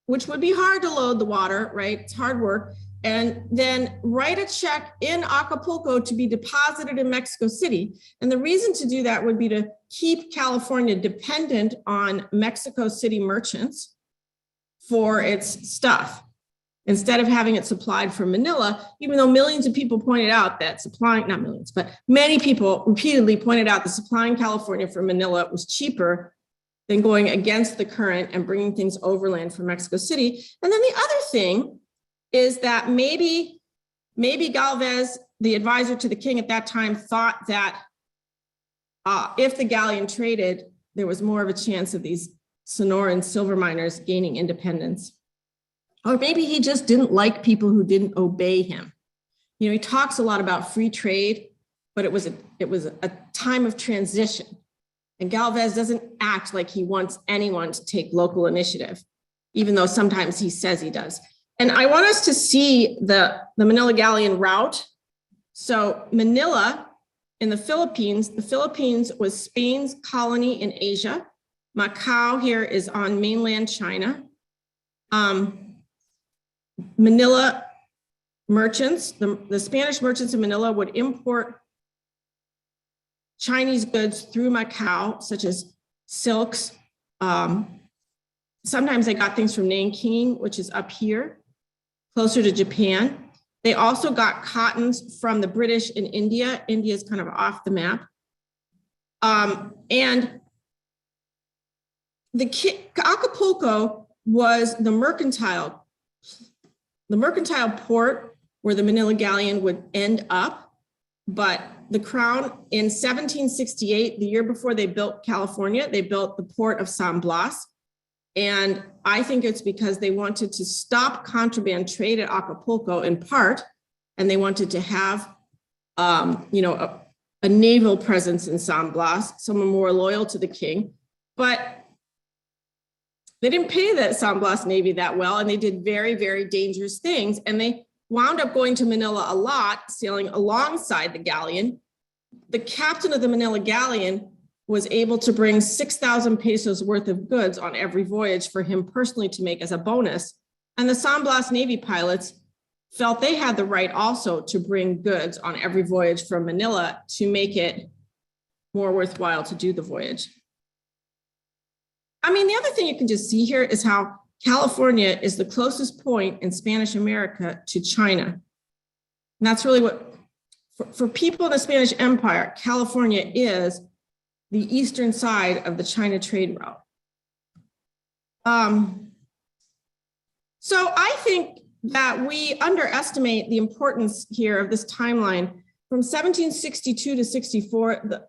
Speaker 1: which would be hard to load the water, right? It's hard work. And then write a check in Acapulco to be deposited in Mexico City. And the reason to do that would be to keep California dependent on Mexico City merchants for its stuff, instead of having it supplied from Manila, even though millions of people pointed out that supplying, not millions, but many people repeatedly pointed out that supplying California from Manila was cheaper than going against the current and bringing things overland from Mexico City. And then the other thing is that maybe Galvez, the advisor to the king at that time, thought that if the galleon traded, there was more of a chance of these Sonoran silver miners gaining independence. Or maybe he just didn't like people who didn't obey him. You know, he talks a lot about free trade, but it was a time of transition. And Galvez doesn't act like he wants anyone to take local initiative, even though sometimes he says he does. And I want us to see the Manila galleon route. So Manila in the Philippines was Spain's colony in Asia. Macau here is on mainland China. Manila merchants, the Spanish merchants in Manila would import Chinese goods through Macau, such as silks. Sometimes they got things from Nanking, which is up here, closer to Japan. They also got cottons from the British in India. India is kind of off the map. And Acapulco was the mercantile port where the Manila galleon would end up. But the crown in 1768, the year before they built California, they built the port of San Blas. And I think it's because they wanted to stop contraband trade at Acapulco in part, and they wanted to have, a naval presence in San Blas, someone more loyal to the king. But they didn't pay the San Blas Navy that well, and they did very, very dangerous things. And they wound up going to Manila a lot, sailing alongside the galleon. The captain of the Manila galleon was able to bring 6,000 pesos worth of goods on every voyage for him personally to make as a bonus. And the San Blas Navy pilots felt they had the right also to bring goods on every voyage from Manila to make it more worthwhile to do the voyage. I mean, the other thing you can just see here is how California is the closest point in Spanish America to China. And that's really what, for people in the Spanish Empire, California is the eastern side of the China trade route. So I think that we underestimate the importance here of this timeline. From 1762 to 64,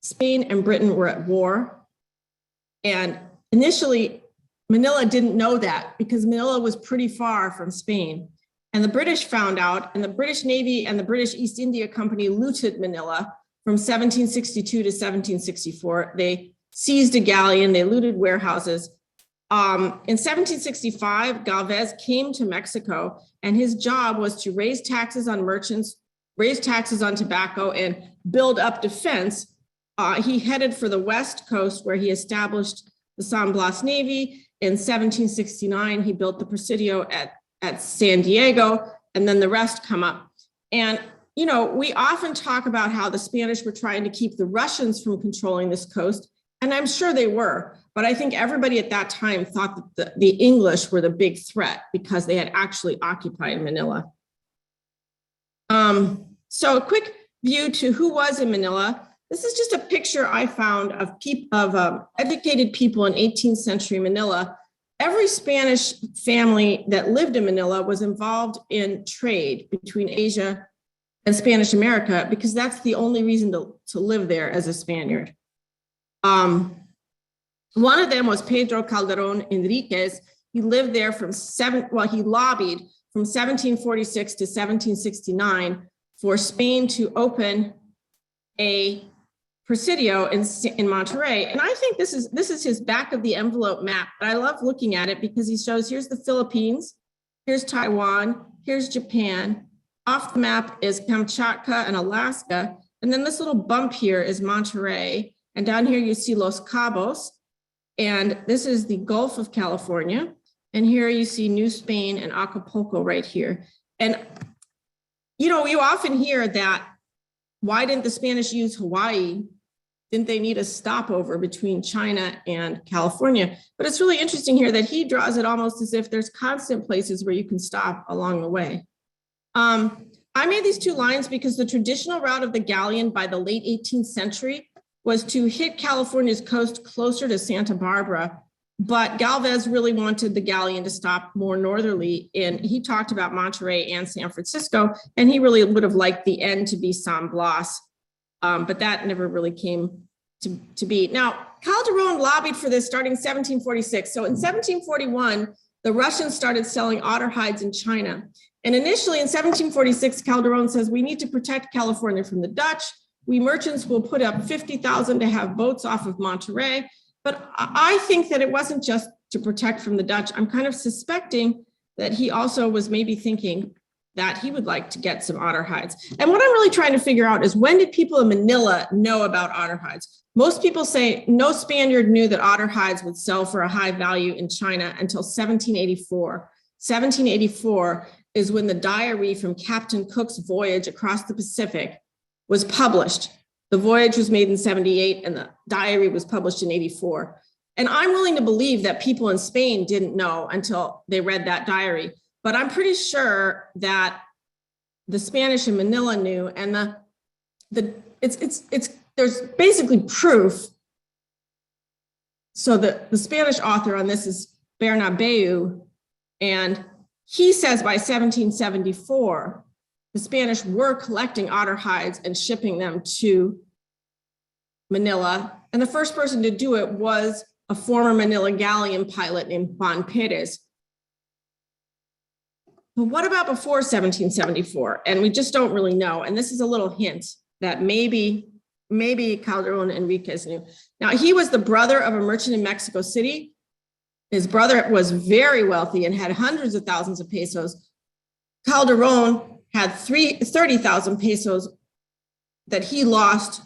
Speaker 1: Spain and Britain were at war. And initially, Manila didn't know that because Manila was pretty far from Spain. And the British found out, and the British Navy and the British East India Company looted Manila from 1762 to 1764. They seized a galleon, they looted warehouses. In 1765, Galvez came to Mexico, and his job was to raise taxes on merchants, raise taxes on tobacco, and build up defense. He headed for the West Coast, where he established the San Blas Navy. In 1769, he built the Presidio at San Diego, and then the rest come up. And we often talk about how the Spanish were trying to keep the Russians from controlling this coast, and I'm sure they were, but I think everybody at that time thought that the English were the big threat because they had actually occupied Manila. So a quick view to who was in Manila. This is just a picture I found of educated people in 18th century Manila. Every Spanish family that lived in Manila was involved in trade between Asia and Spanish America because that's the only reason to live there as a Spaniard. One of them was Pedro Calderon Enriquez. He lived there he lobbied from 1746 to 1769 for Spain to open a Presidio in Monterrey. And I think this is his back of the envelope map, but I love looking at it because he shows here's the Philippines, here's Taiwan, here's Japan. Off the map is Kamchatka and Alaska. And then this little bump here is Monterrey. And down here you see Los Cabos. And this is the Gulf of California. And here you see New Spain and Acapulco right here. And, you often hear that, why didn't the Spanish use Hawaii? Didn't they need a stopover between China and California? But it's really interesting here that he draws it almost as if there's constant places where you can stop along the way. I made these two lines because the traditional route of the galleon by the late 18th century was to hit California's coast closer to Santa Barbara, but Galvez really wanted the galleon to stop more northerly, and he talked about Monterrey and San Francisco, and he really would have liked the end to be San Blas, but that never really came to be. Now, Calderon lobbied for this starting 1746. So in 1741, the Russians started selling otter hides in China. And initially in 1746, Calderon says, we need to protect California from the Dutch. We merchants will put up 50,000 to have boats off of Monterrey. But I think that it wasn't just to protect from the Dutch. I'm kind of suspecting that he also was maybe thinking that he would like to get some otter hides. And what I'm really trying to figure out is, when did people in Manila know about otter hides? Most people say no Spaniard knew that otter hides would sell for a high value in China until 1784. 1784 is when the diary from Captain Cook's voyage across the Pacific was published. The voyage was made in 78 and the diary was published in 84. And I'm willing to believe that people in Spain didn't know until they read that diary. But I'm pretty sure that the Spanish in Manila knew, and there's basically proof. So the Spanish author on this is Bernabeu, and he says by 1774, the Spanish were collecting otter hides and shipping them to Manila. And the first person to do it was a former Manila galleon pilot named Juan Perez. But what about before 1774? And we just don't really know. And this is a little hint that maybe Calderon Enriquez knew. Now, he was the brother of a merchant in Mexico City. His brother was very wealthy and had hundreds of thousands of pesos. Calderon had 30,000 pesos that he lost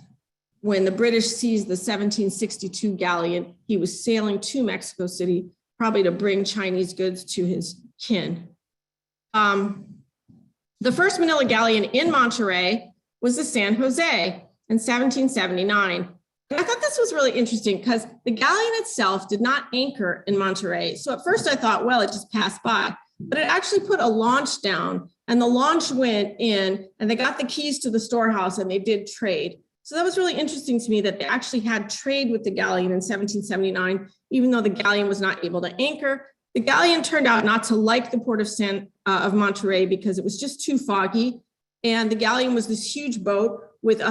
Speaker 1: when the British seized the 1762 galleon. He was sailing to Mexico City, probably to bring Chinese goods to his kin. The first Manila galleon in Monterrey was the San Jose in 1779. And I thought this was really interesting because the galleon itself did not anchor in Monterrey. So at first I thought, well, it just passed by, but it actually put a launch down, and the launch went in and they got the keys to the storehouse and they did trade. So that was really interesting to me that they actually had trade with the galleon in 1779, even though the galleon was not able to anchor. The galleon turned out not to like the port of Monterrey because it was just too foggy. And the galleon was this huge boat with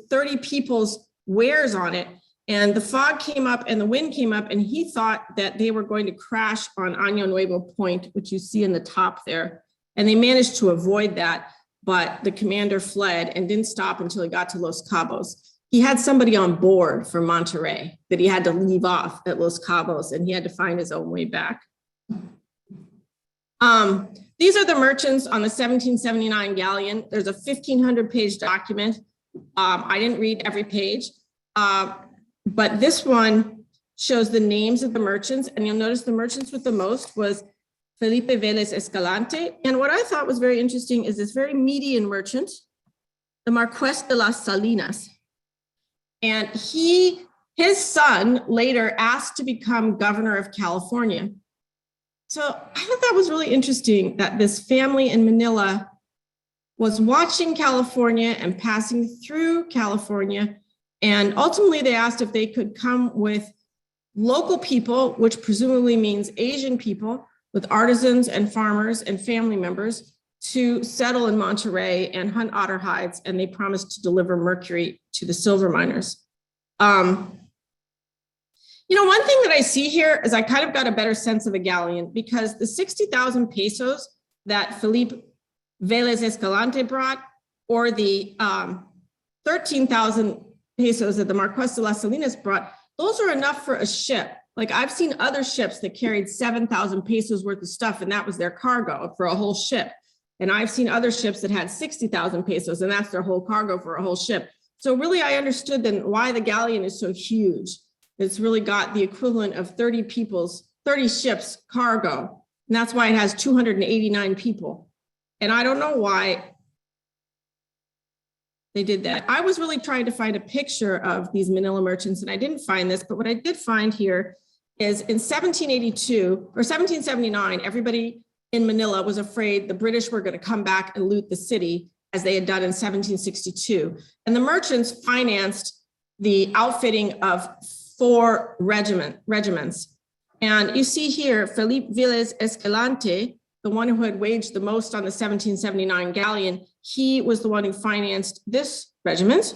Speaker 1: 30 people's wares on it. And the fog came up and the wind came up, and he thought that they were going to crash on Año Nuevo Point, which you see in the top there. And they managed to avoid that, but the commander fled and didn't stop until he got to Los Cabos. He had somebody on board from Monterrey that he had to leave off at Los Cabos, and he had to find his own way back. These are the merchants on the 1779 galleon. There's a 1,500-page document. I didn't read every page, but this one shows the names of the merchants, and you'll notice the merchants with the most was Felipe Vélez Escalante. And what I thought was very interesting is this very median merchant, the Marqués de las Salinas. And his son later asked to become governor of California. So I thought that was really interesting that this family in Manila was watching California and passing through California. And ultimately they asked if they could come with local people, which presumably means Asian people, with artisans and farmers and family members, to settle in Monterrey and hunt otter hides. And they promised to deliver mercury to the silver miners. One thing that I see here is I kind of got a better sense of a galleon, because the 60,000 pesos that Felipe Vélez Escalante brought, or the 13,000 pesos that the Marqués de las Salinas brought, those are enough for a ship. Like, I've seen other ships that carried 7,000 pesos worth of stuff, and that was their cargo for a whole ship. And I've seen other ships that had 60,000 pesos, and that's their whole cargo for a whole ship. So really, I understood then why the galleon is so huge. It's really got the equivalent of 30 ships cargo. And that's why it has 289 people. And I don't know why they did that. I was really trying to find a picture of these Manila merchants, and I didn't find this, but what I did find here is in 1782 or 1779, everybody in Manila was afraid the British were going to come back and loot the city, as they had done in 1762. And the merchants financed the outfitting of 4 regiments. And you see here, Felipe Vélez Escalante, the one who had waged the most on the 1779 galleon, he was the one who financed this regiment.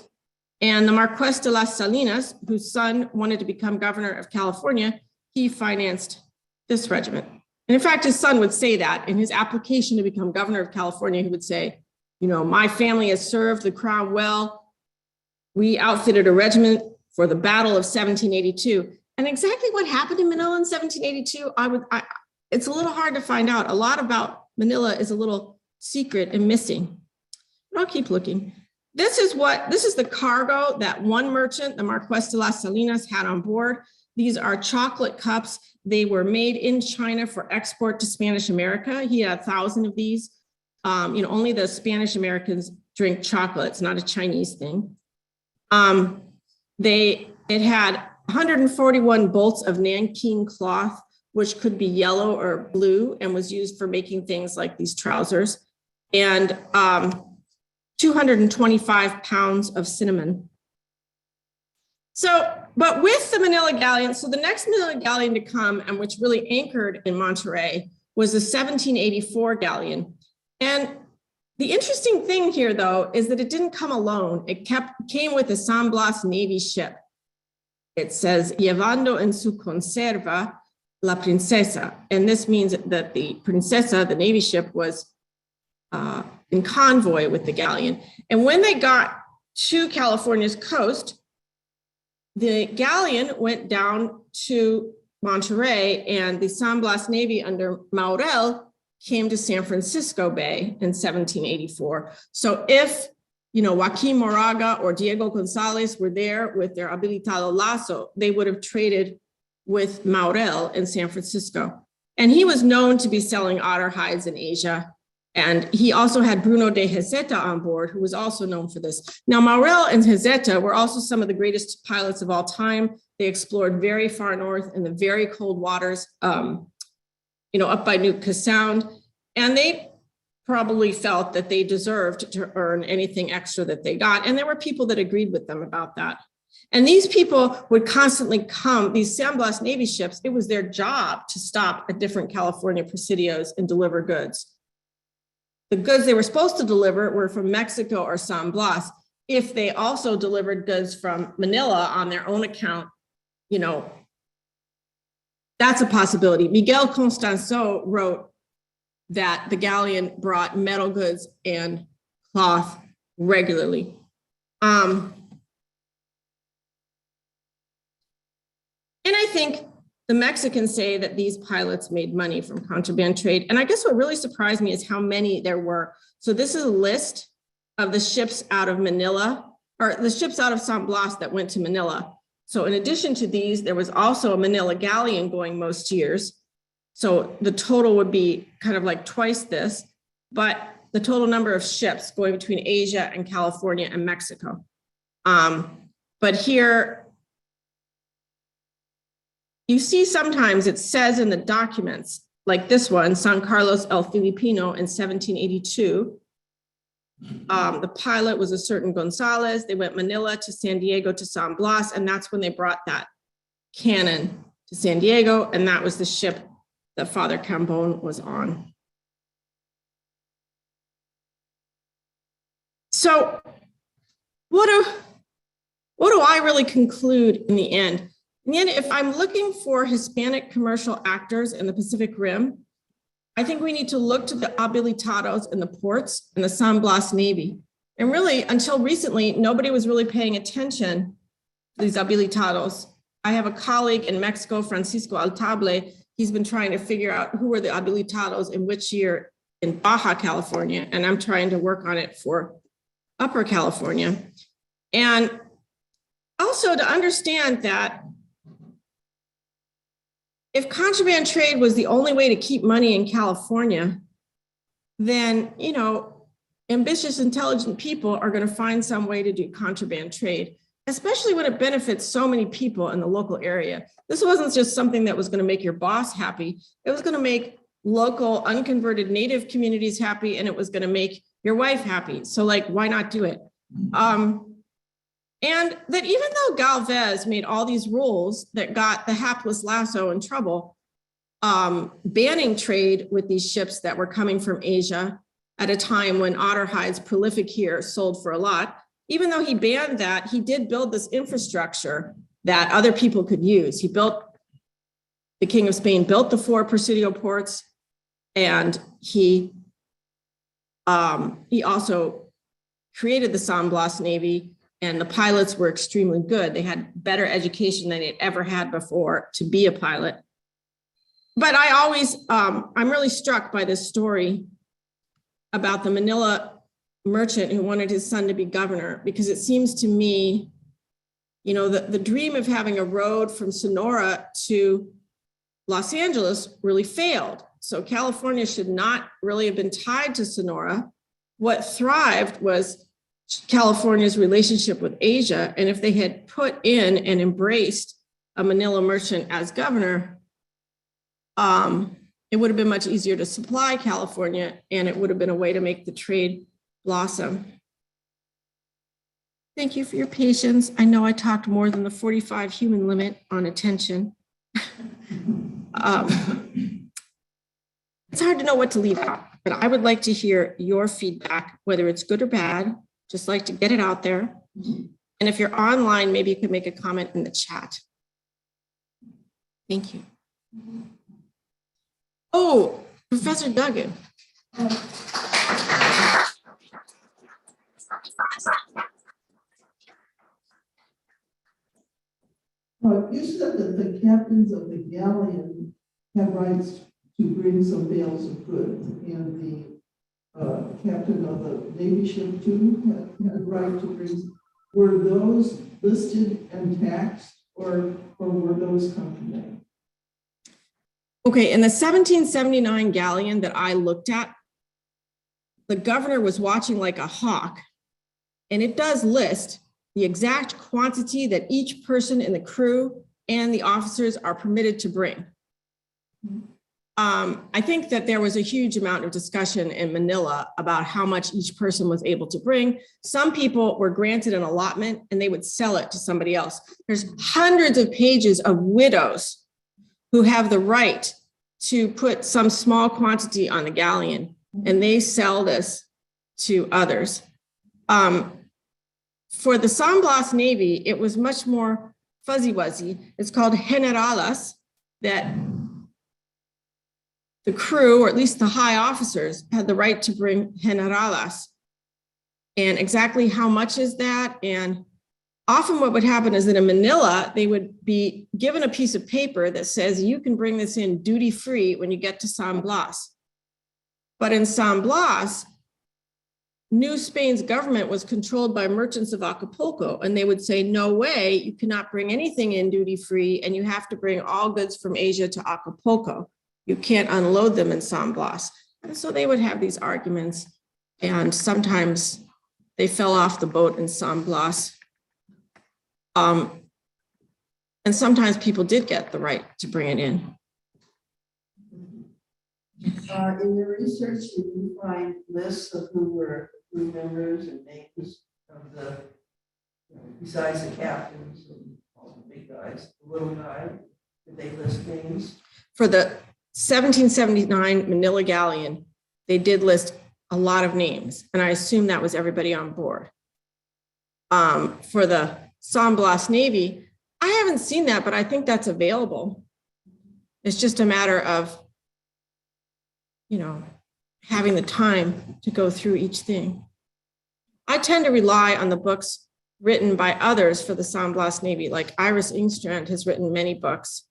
Speaker 1: And the Marqués de las Salinas, whose son wanted to become governor of California, he financed this regiment. And in fact, his son would say that in his application to become governor of California. He would say, my family has served the crown well. We outfitted a regiment for the Battle of 1782. And exactly what happened in Manila in 1782, it's a little hard to find out. A lot about Manila is a little secret and missing. But I'll keep looking. This is the cargo that one merchant, the Marqués de las Salinas, had on board. These are chocolate cups. They were made in China for export to Spanish America. He had 1,000 of these. Only the Spanish Americans drink chocolate. It's not a Chinese thing. It had 141 bolts of Nanking cloth, which could be yellow or blue, and was used for making things like these trousers, and 225 pounds of cinnamon. So, but with the Manila galleon, so the next Manila galleon to come, and which really anchored in Monterey, was the 1784 galleon. And the interesting thing here, though, is that it didn't come alone. It came with a San Blas Navy ship. It says, llevando en su conserva la princesa. And this means that the princesa, the Navy ship, was in convoy with the galleon. And when they got to California's coast, the galleon went down to Monterey, and the San Blas Navy under Maurel came to San Francisco Bay in 1784. So if, Joaquin Moraga or Diego Gonzalez were there with their habilitado lazo, they would have traded with Maurel in San Francisco. And he was known to be selling otter hides in Asia. And he also had Bruno de Hezeta on board, who was also known for this. Now, Maurel and Hezeta were also some of the greatest pilots of all time. They explored very far north in the very cold waters, up by Nootka Sound. And they probably felt that they deserved to earn anything extra that they got. And there were people that agreed with them about that. And these people would constantly come, these San Blas Navy ships, it was their job to stop at different California presidios and deliver goods. The goods they were supposed to deliver were from Mexico or San Blas. If they also delivered goods from Manila on their own account, that's a possibility. Miguel Constanzo wrote that the galleon brought metal goods and cloth regularly. And I think the Mexicans say that these pilots made money from contraband trade. And I guess what really surprised me is how many there were. So this is a list of the ships out of Manila, or the ships out of San Blas that went to Manila. So in addition to these, there was also a Manila galleon going most years. So the total would be kind of like twice this, but the total number of ships going between Asia and California and Mexico. But here, you see sometimes it says in the documents, like this one, San Carlos El Filipino in 1782. The pilot was a certain Gonzalez. They went Manila to San Diego to San Blas, and that's when they brought that cannon to San Diego, and that was the ship that Father Cambon was on. So what do I really conclude in the end? In the end, if I'm looking for Hispanic commercial actors in the Pacific Rim, I think we need to look to the habilitados in the ports and the San Blas Navy. And really, until recently, nobody was really paying attention to these habilitados. I have a colleague in Mexico, Francisco Altable. He's been trying to figure out who were the habilitados in which year in Baja California, and I'm trying to work on it for Upper California. And also to understand that if contraband trade was the only way to keep money in California, then, ambitious, intelligent people are going to find some way to do contraband trade, especially when it benefits so many people in the local area. This wasn't just something that was going to make your boss happy. It was going to make local unconverted native communities happy, and it was going to make your wife happy. So why not do it? And that even though Galvez made all these rules that got the hapless Lasso in trouble, banning trade with these ships that were coming from Asia at a time when otter hides, prolific here, sold for a lot, even though he banned that, he did build this infrastructure that other people could use. The King of Spain built the 4 Presidio ports, and he also created the San Blas Navy. And the pilots were extremely good. They had better education than they'd ever had before to be a pilot. But I'm really struck by this story about the Manila merchant who wanted his son to be governor, because it seems to me, the dream of having a road from Sonora to Los Angeles really failed. So California should not really have been tied to Sonora. What thrived was California's relationship with Asia. And if they had put in and embraced a Manila merchant as governor, it would have been much easier to supply California, and it would have been a way to make the trade blossom. Thank you for your patience. I know I talked more than the 45 human limit on attention. It's hard to know what to leave out, but I would like to hear your feedback, whether it's good or bad, just like to get it out there. And if you're online, maybe you could make a comment in the chat. Thank you. Oh, Professor Duggan.
Speaker 3: You said that the captains of the galleon have rights to bring some bales of goods, and the captain of the Navy ship too had a right to bring. Were those listed and taxed, or were those company?
Speaker 1: Okay, in the 1779 galleon that I looked at, the governor was watching like a hawk, and it does list the exact quantity that each person in the crew and the officers are permitted to bring. I think that there was a huge amount of discussion in Manila about how much each person was able to bring. Some people were granted an allotment and they would sell it to somebody else. There's hundreds of pages of widows who have the right to put some small quantity on the galleon, and they sell this to others. For the San Blas Navy, it was much more fuzzy-wuzzy. It's called generalas, that the crew, or at least the high officers, had the right to bring generalas. And exactly how much is that? And often what would happen is that in Manila, they would be given a piece of paper that says, you can bring this in duty-free when you get to San Blas. But in San Blas, New Spain's government was controlled by merchants of Acapulco, and they would say, no way, you cannot bring anything in duty-free, and you have to bring all goods from Asia to Acapulco. You can't unload them in San Blas. And so they would have these arguments, and sometimes they fell off the boat in San Blas. And sometimes people did get the right to bring it in.
Speaker 3: In your research, did you find lists of who were crew members and names of the, besides the captains and all the big guys, the little guy? Did they list names?
Speaker 1: For the 1779 Manila galleon, they did list a lot of names, and I assume that was everybody on board. For the San Blas Navy, I haven't seen that, but I think that's available. It's just a matter of, having the time to go through each thing. I tend to rely on the books written by others for the San Blas Navy, like Iris Ingstrand has written many books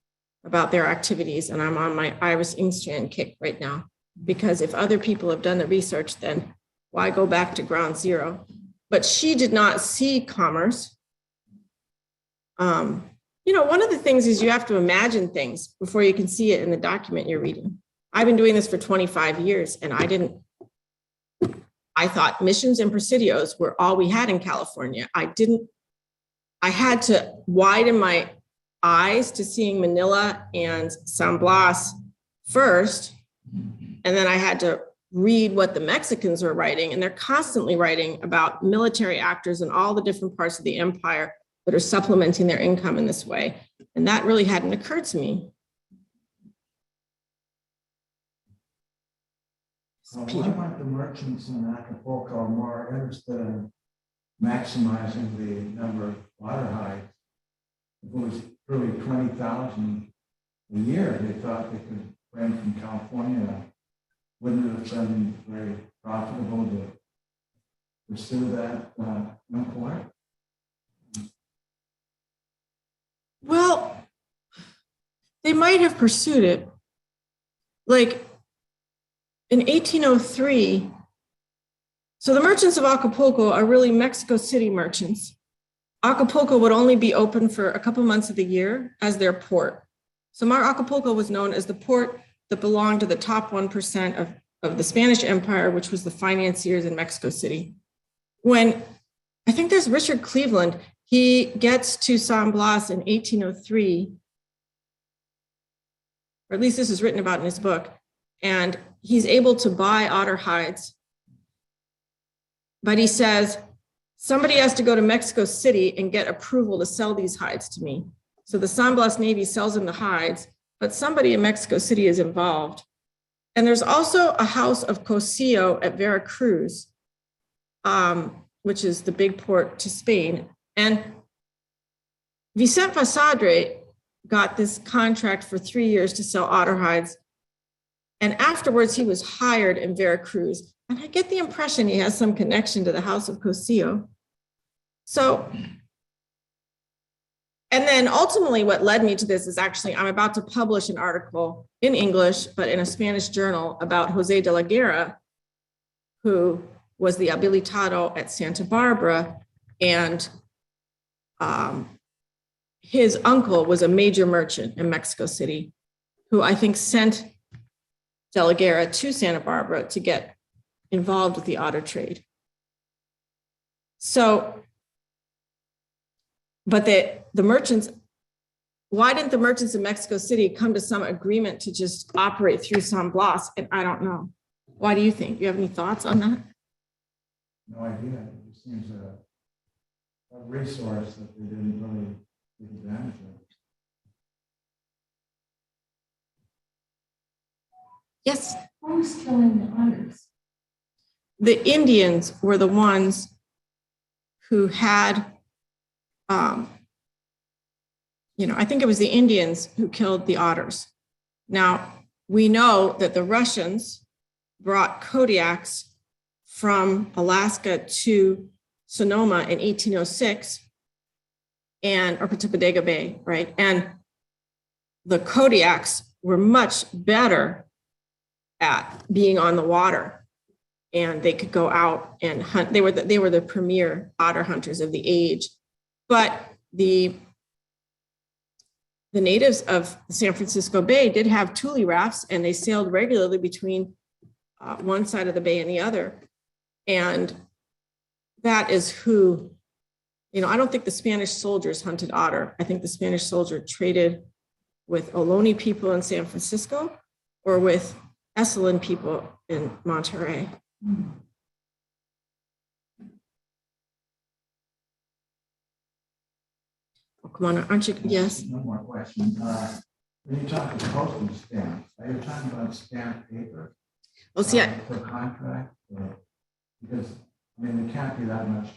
Speaker 1: about their activities, and I'm on my Iris Ingstrand kick right now, because if other people have done the research, then why go back to ground zero? But she did not see commerce. One of the things is you have to imagine things before you can see it in the document you're reading. I've been doing this for 25 years, and I thought missions and presidios were all we had in California. I had to widen my eyes to seeing Manila and San Blas first, and then I had to read what the Mexicans were writing, and they're constantly writing about military actors in all the different parts of the empire that are supplementing their income in this way. And that really hadn't occurred to me.
Speaker 6: Why weren't the merchants in Acapulco more interested in maximizing the number of water hides? If it was really 20,000 a year, they thought they could bring from California. Wouldn't it have been very profitable to pursue that import?
Speaker 1: Well, they might have pursued it. Like in 1803, so the merchants of Acapulco are really Mexico City merchants. Acapulco would only be open for a couple months of the year as their port. So Mar Acapulco was known as the port that belonged to the top 1% of the Spanish Empire, which was the financiers in Mexico City. When I think there's Richard Cleveland, he gets to San Blas in 1803, or at least this is written about in his book, and he's able to buy otter hides. But he says, somebody has to go to Mexico City and get approval to sell these hides to me. So the San Blas Navy sells him the hides, but somebody in Mexico City is involved. And there's also a house of Cosillo at Veracruz, which is the big port to Spain. And Vicente Fasadre got this contract for 3 years to sell otter hides. And afterwards, he was hired in Veracruz. And I get the impression he has some connection to the house of Cosillo. So, and then ultimately what led me to this is actually, I'm about to publish an article in English, but in a Spanish journal about Jose de la Guerra, who was the habilitado at Santa Barbara. And his uncle was a major merchant in Mexico City, who I think sent de la Guerra to Santa Barbara to get involved with the otter trade. So, but the merchants, why didn't the merchants in Mexico City come to some agreement to just operate through San Blas? And I don't know. Why do you think? Do you have any thoughts on that?
Speaker 6: No idea. It just seems a resource that they didn't really take advantage of.
Speaker 1: Yes.
Speaker 2: Who was killing the otters?
Speaker 1: The Indians were the ones who had, I think it was the Indians who killed the otters. Now, we know that the Russians brought Kodiaks from Alaska to Sonoma in 1806 or to Bodega Bay, right? And the Kodiaks were much better at being on the water, and they could go out and hunt. They were the premier otter hunters of the age. But the natives of the San Francisco Bay did have tule rafts, and they sailed regularly between one side of the bay and the other. And that is who, I don't think the Spanish soldiers hunted otter. I think the Spanish soldier traded with Ohlone people in San Francisco or with Esalen people in Monterey. Oh, come on, aren't you? Yes.
Speaker 6: One more question. When you talk about postage stamps, are you talking about stamp paper?
Speaker 1: Oh, see,
Speaker 6: For contract? Because, there can't be that much.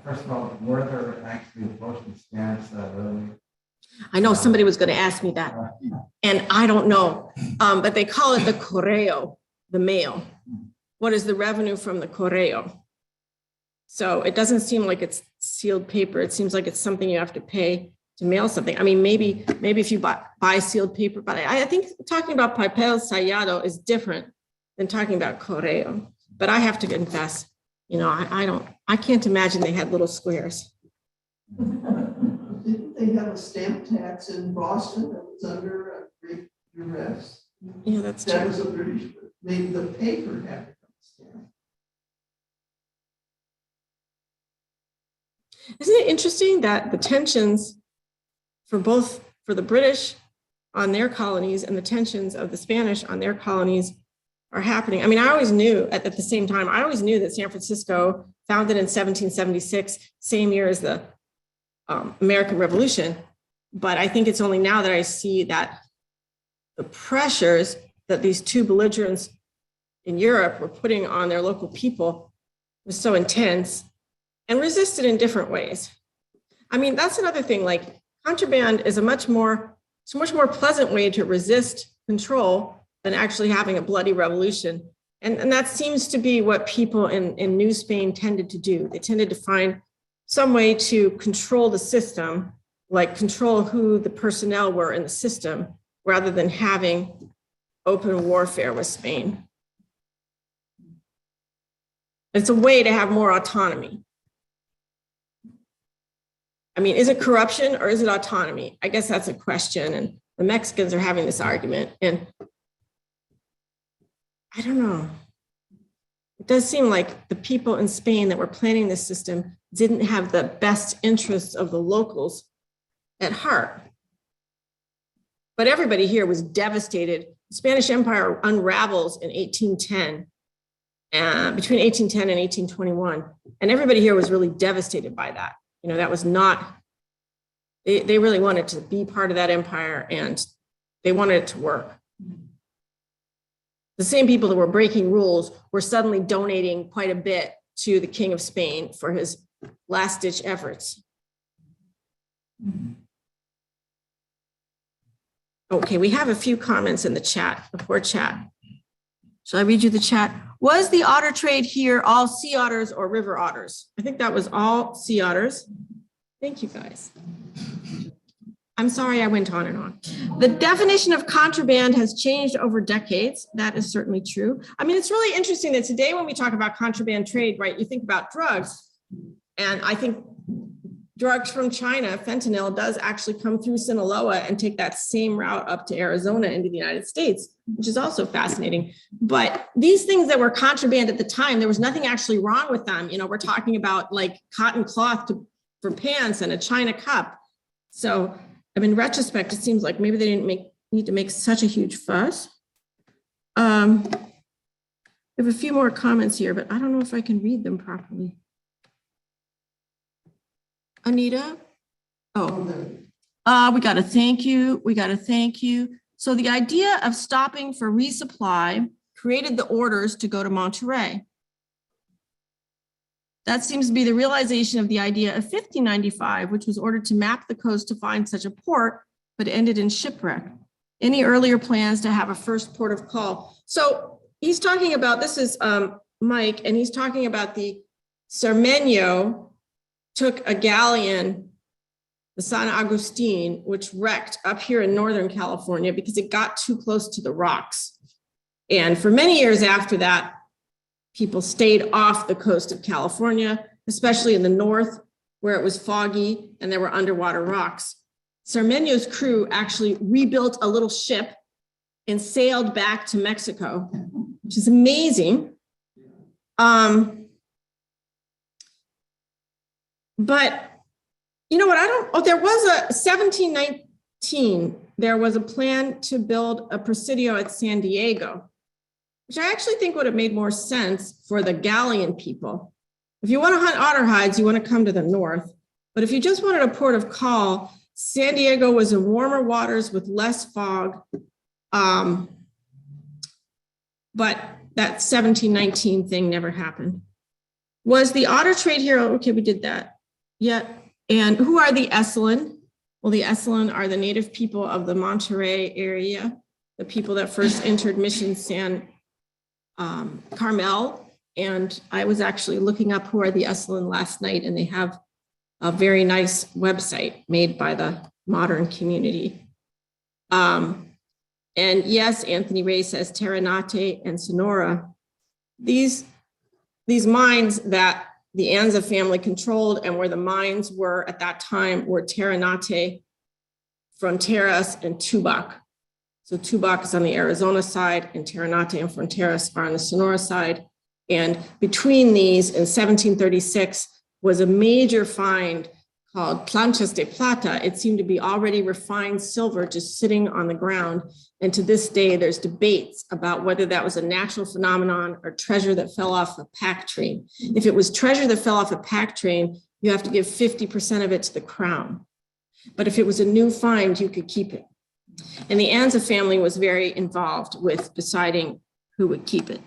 Speaker 6: First of all, were there actually postage stamps that really?
Speaker 1: I know somebody was going to ask me that, and I don't know, but they call it the correo, the mail. What is the revenue from the correo? So it doesn't seem like it's sealed paper. It seems like it's something you have to pay to mail something. Maybe if you buy sealed paper, but I think talking about papel sellado is different than talking about correo. But I have to confess, I can't imagine they had little squares.
Speaker 3: Didn't they have a stamp tax in Boston that was under a great duress?
Speaker 1: Yeah, that's
Speaker 3: That
Speaker 1: true.
Speaker 3: was a British, maybe the paper had to come stamp.
Speaker 1: Isn't it interesting that the tensions for the British on their colonies and the tensions of the Spanish on their colonies are happening? I always knew at the same time, I always knew that San Francisco, founded in 1776, same year as the American Revolution. But I think it's only now that I see that the pressures that these two belligerents in Europe were putting on their local people was so intense and resisted in different ways. That's another thing, like contraband is it's a much more pleasant way to resist control than actually having a bloody revolution. And that seems to be what people in New Spain tended to do. They tended to find some way to control the system, like control who the personnel were in the system, rather than having open warfare with Spain. It's a way to have more autonomy. I mean, is it corruption or is it autonomy? I guess that's a question. And the Mexicans are having this argument. And I don't know. It does seem like the people in Spain that were planning this system didn't have the best interests of the locals at heart. But everybody here was devastated. The Spanish Empire unravels in 1810, between 1810 and 1821. And everybody here was really devastated by that. You know, that was not, they really wanted to be part of that empire and they wanted it to work. The same people that were breaking rules were suddenly donating quite a bit to the King of Spain for his last-ditch efforts. Okay, we have a few comments in the chat, before chat. Shall I read you the chat? Was the otter trade here all sea otters or river otters? I think that was all sea otters. Thank you, guys. I'm sorry I went on and on. The definition of contraband has changed over decades. That is certainly true. I mean, it's really interesting that today when we talk about contraband trade, right, you think about drugs. And I think drugs from China, fentanyl, does actually come through Sinaloa and take that same route up to Arizona into the United States, which is also fascinating. But these things that were contraband at the time, there was nothing actually wrong with them. You know, we're talking about like cotton cloth for pants and a China cup. So, I mean, in retrospect, it seems like maybe they didn't need to make such a huge fuss. We have a few more comments here, but I don't know if I can read them properly. Anita? Oh, we got a thank you. We got a thank you. So the idea of stopping for resupply created the orders to go to Monterey. That seems to be the realization of the idea of 1595, which was ordered to map the coast to find such a port, but ended in shipwreck. Any earlier plans to have a first port of call? So he's talking about, this is Mike, and he's talking about the Cermeño took a galleon, the San Agustin, which wrecked up here in Northern California because it got too close to the rocks. And for many years after that, people stayed off the coast of California, especially in the north where it was foggy and there were underwater rocks. Cermeño's crew actually rebuilt a little ship and sailed back to Mexico, which is amazing. But you know what, there was a 1719, there was a plan to build a presidio at San Diego, which I actually think would have made more sense for the galleon people. If you want to hunt otter hides, you want to come to the north. But if you just wanted a port of call, San Diego was in warmer waters with less fog. But that 1719 thing never happened. Was the otter trade here? Okay, we did that. Yeah. And who are the Esalen? Well, the Esalen are the native people of the Monterey area, the people that first entered Mission San Carmel. And I was actually looking up who are the Esalen last night, and they have a very nice website made by the modern community. And yes, Anthony Ray says Terranate and Sonora. These mines that the Anza family controlled and where the mines were at that time were Terranate, Fronteras, and Tubac. So Tubac is on the Arizona side and Terranate and Fronteras are on the Sonora side. And between these in 1736 was a major find called Planchas de Plata. It seemed to be already refined silver just sitting on the ground. And to this day, there's debates about whether that was a natural phenomenon or treasure that fell off a pack train. If it was treasure that fell off a pack train, you have to give 50% of it to the crown. But if it was a new find, you could keep it. And the Anza family was very involved with deciding who would keep it.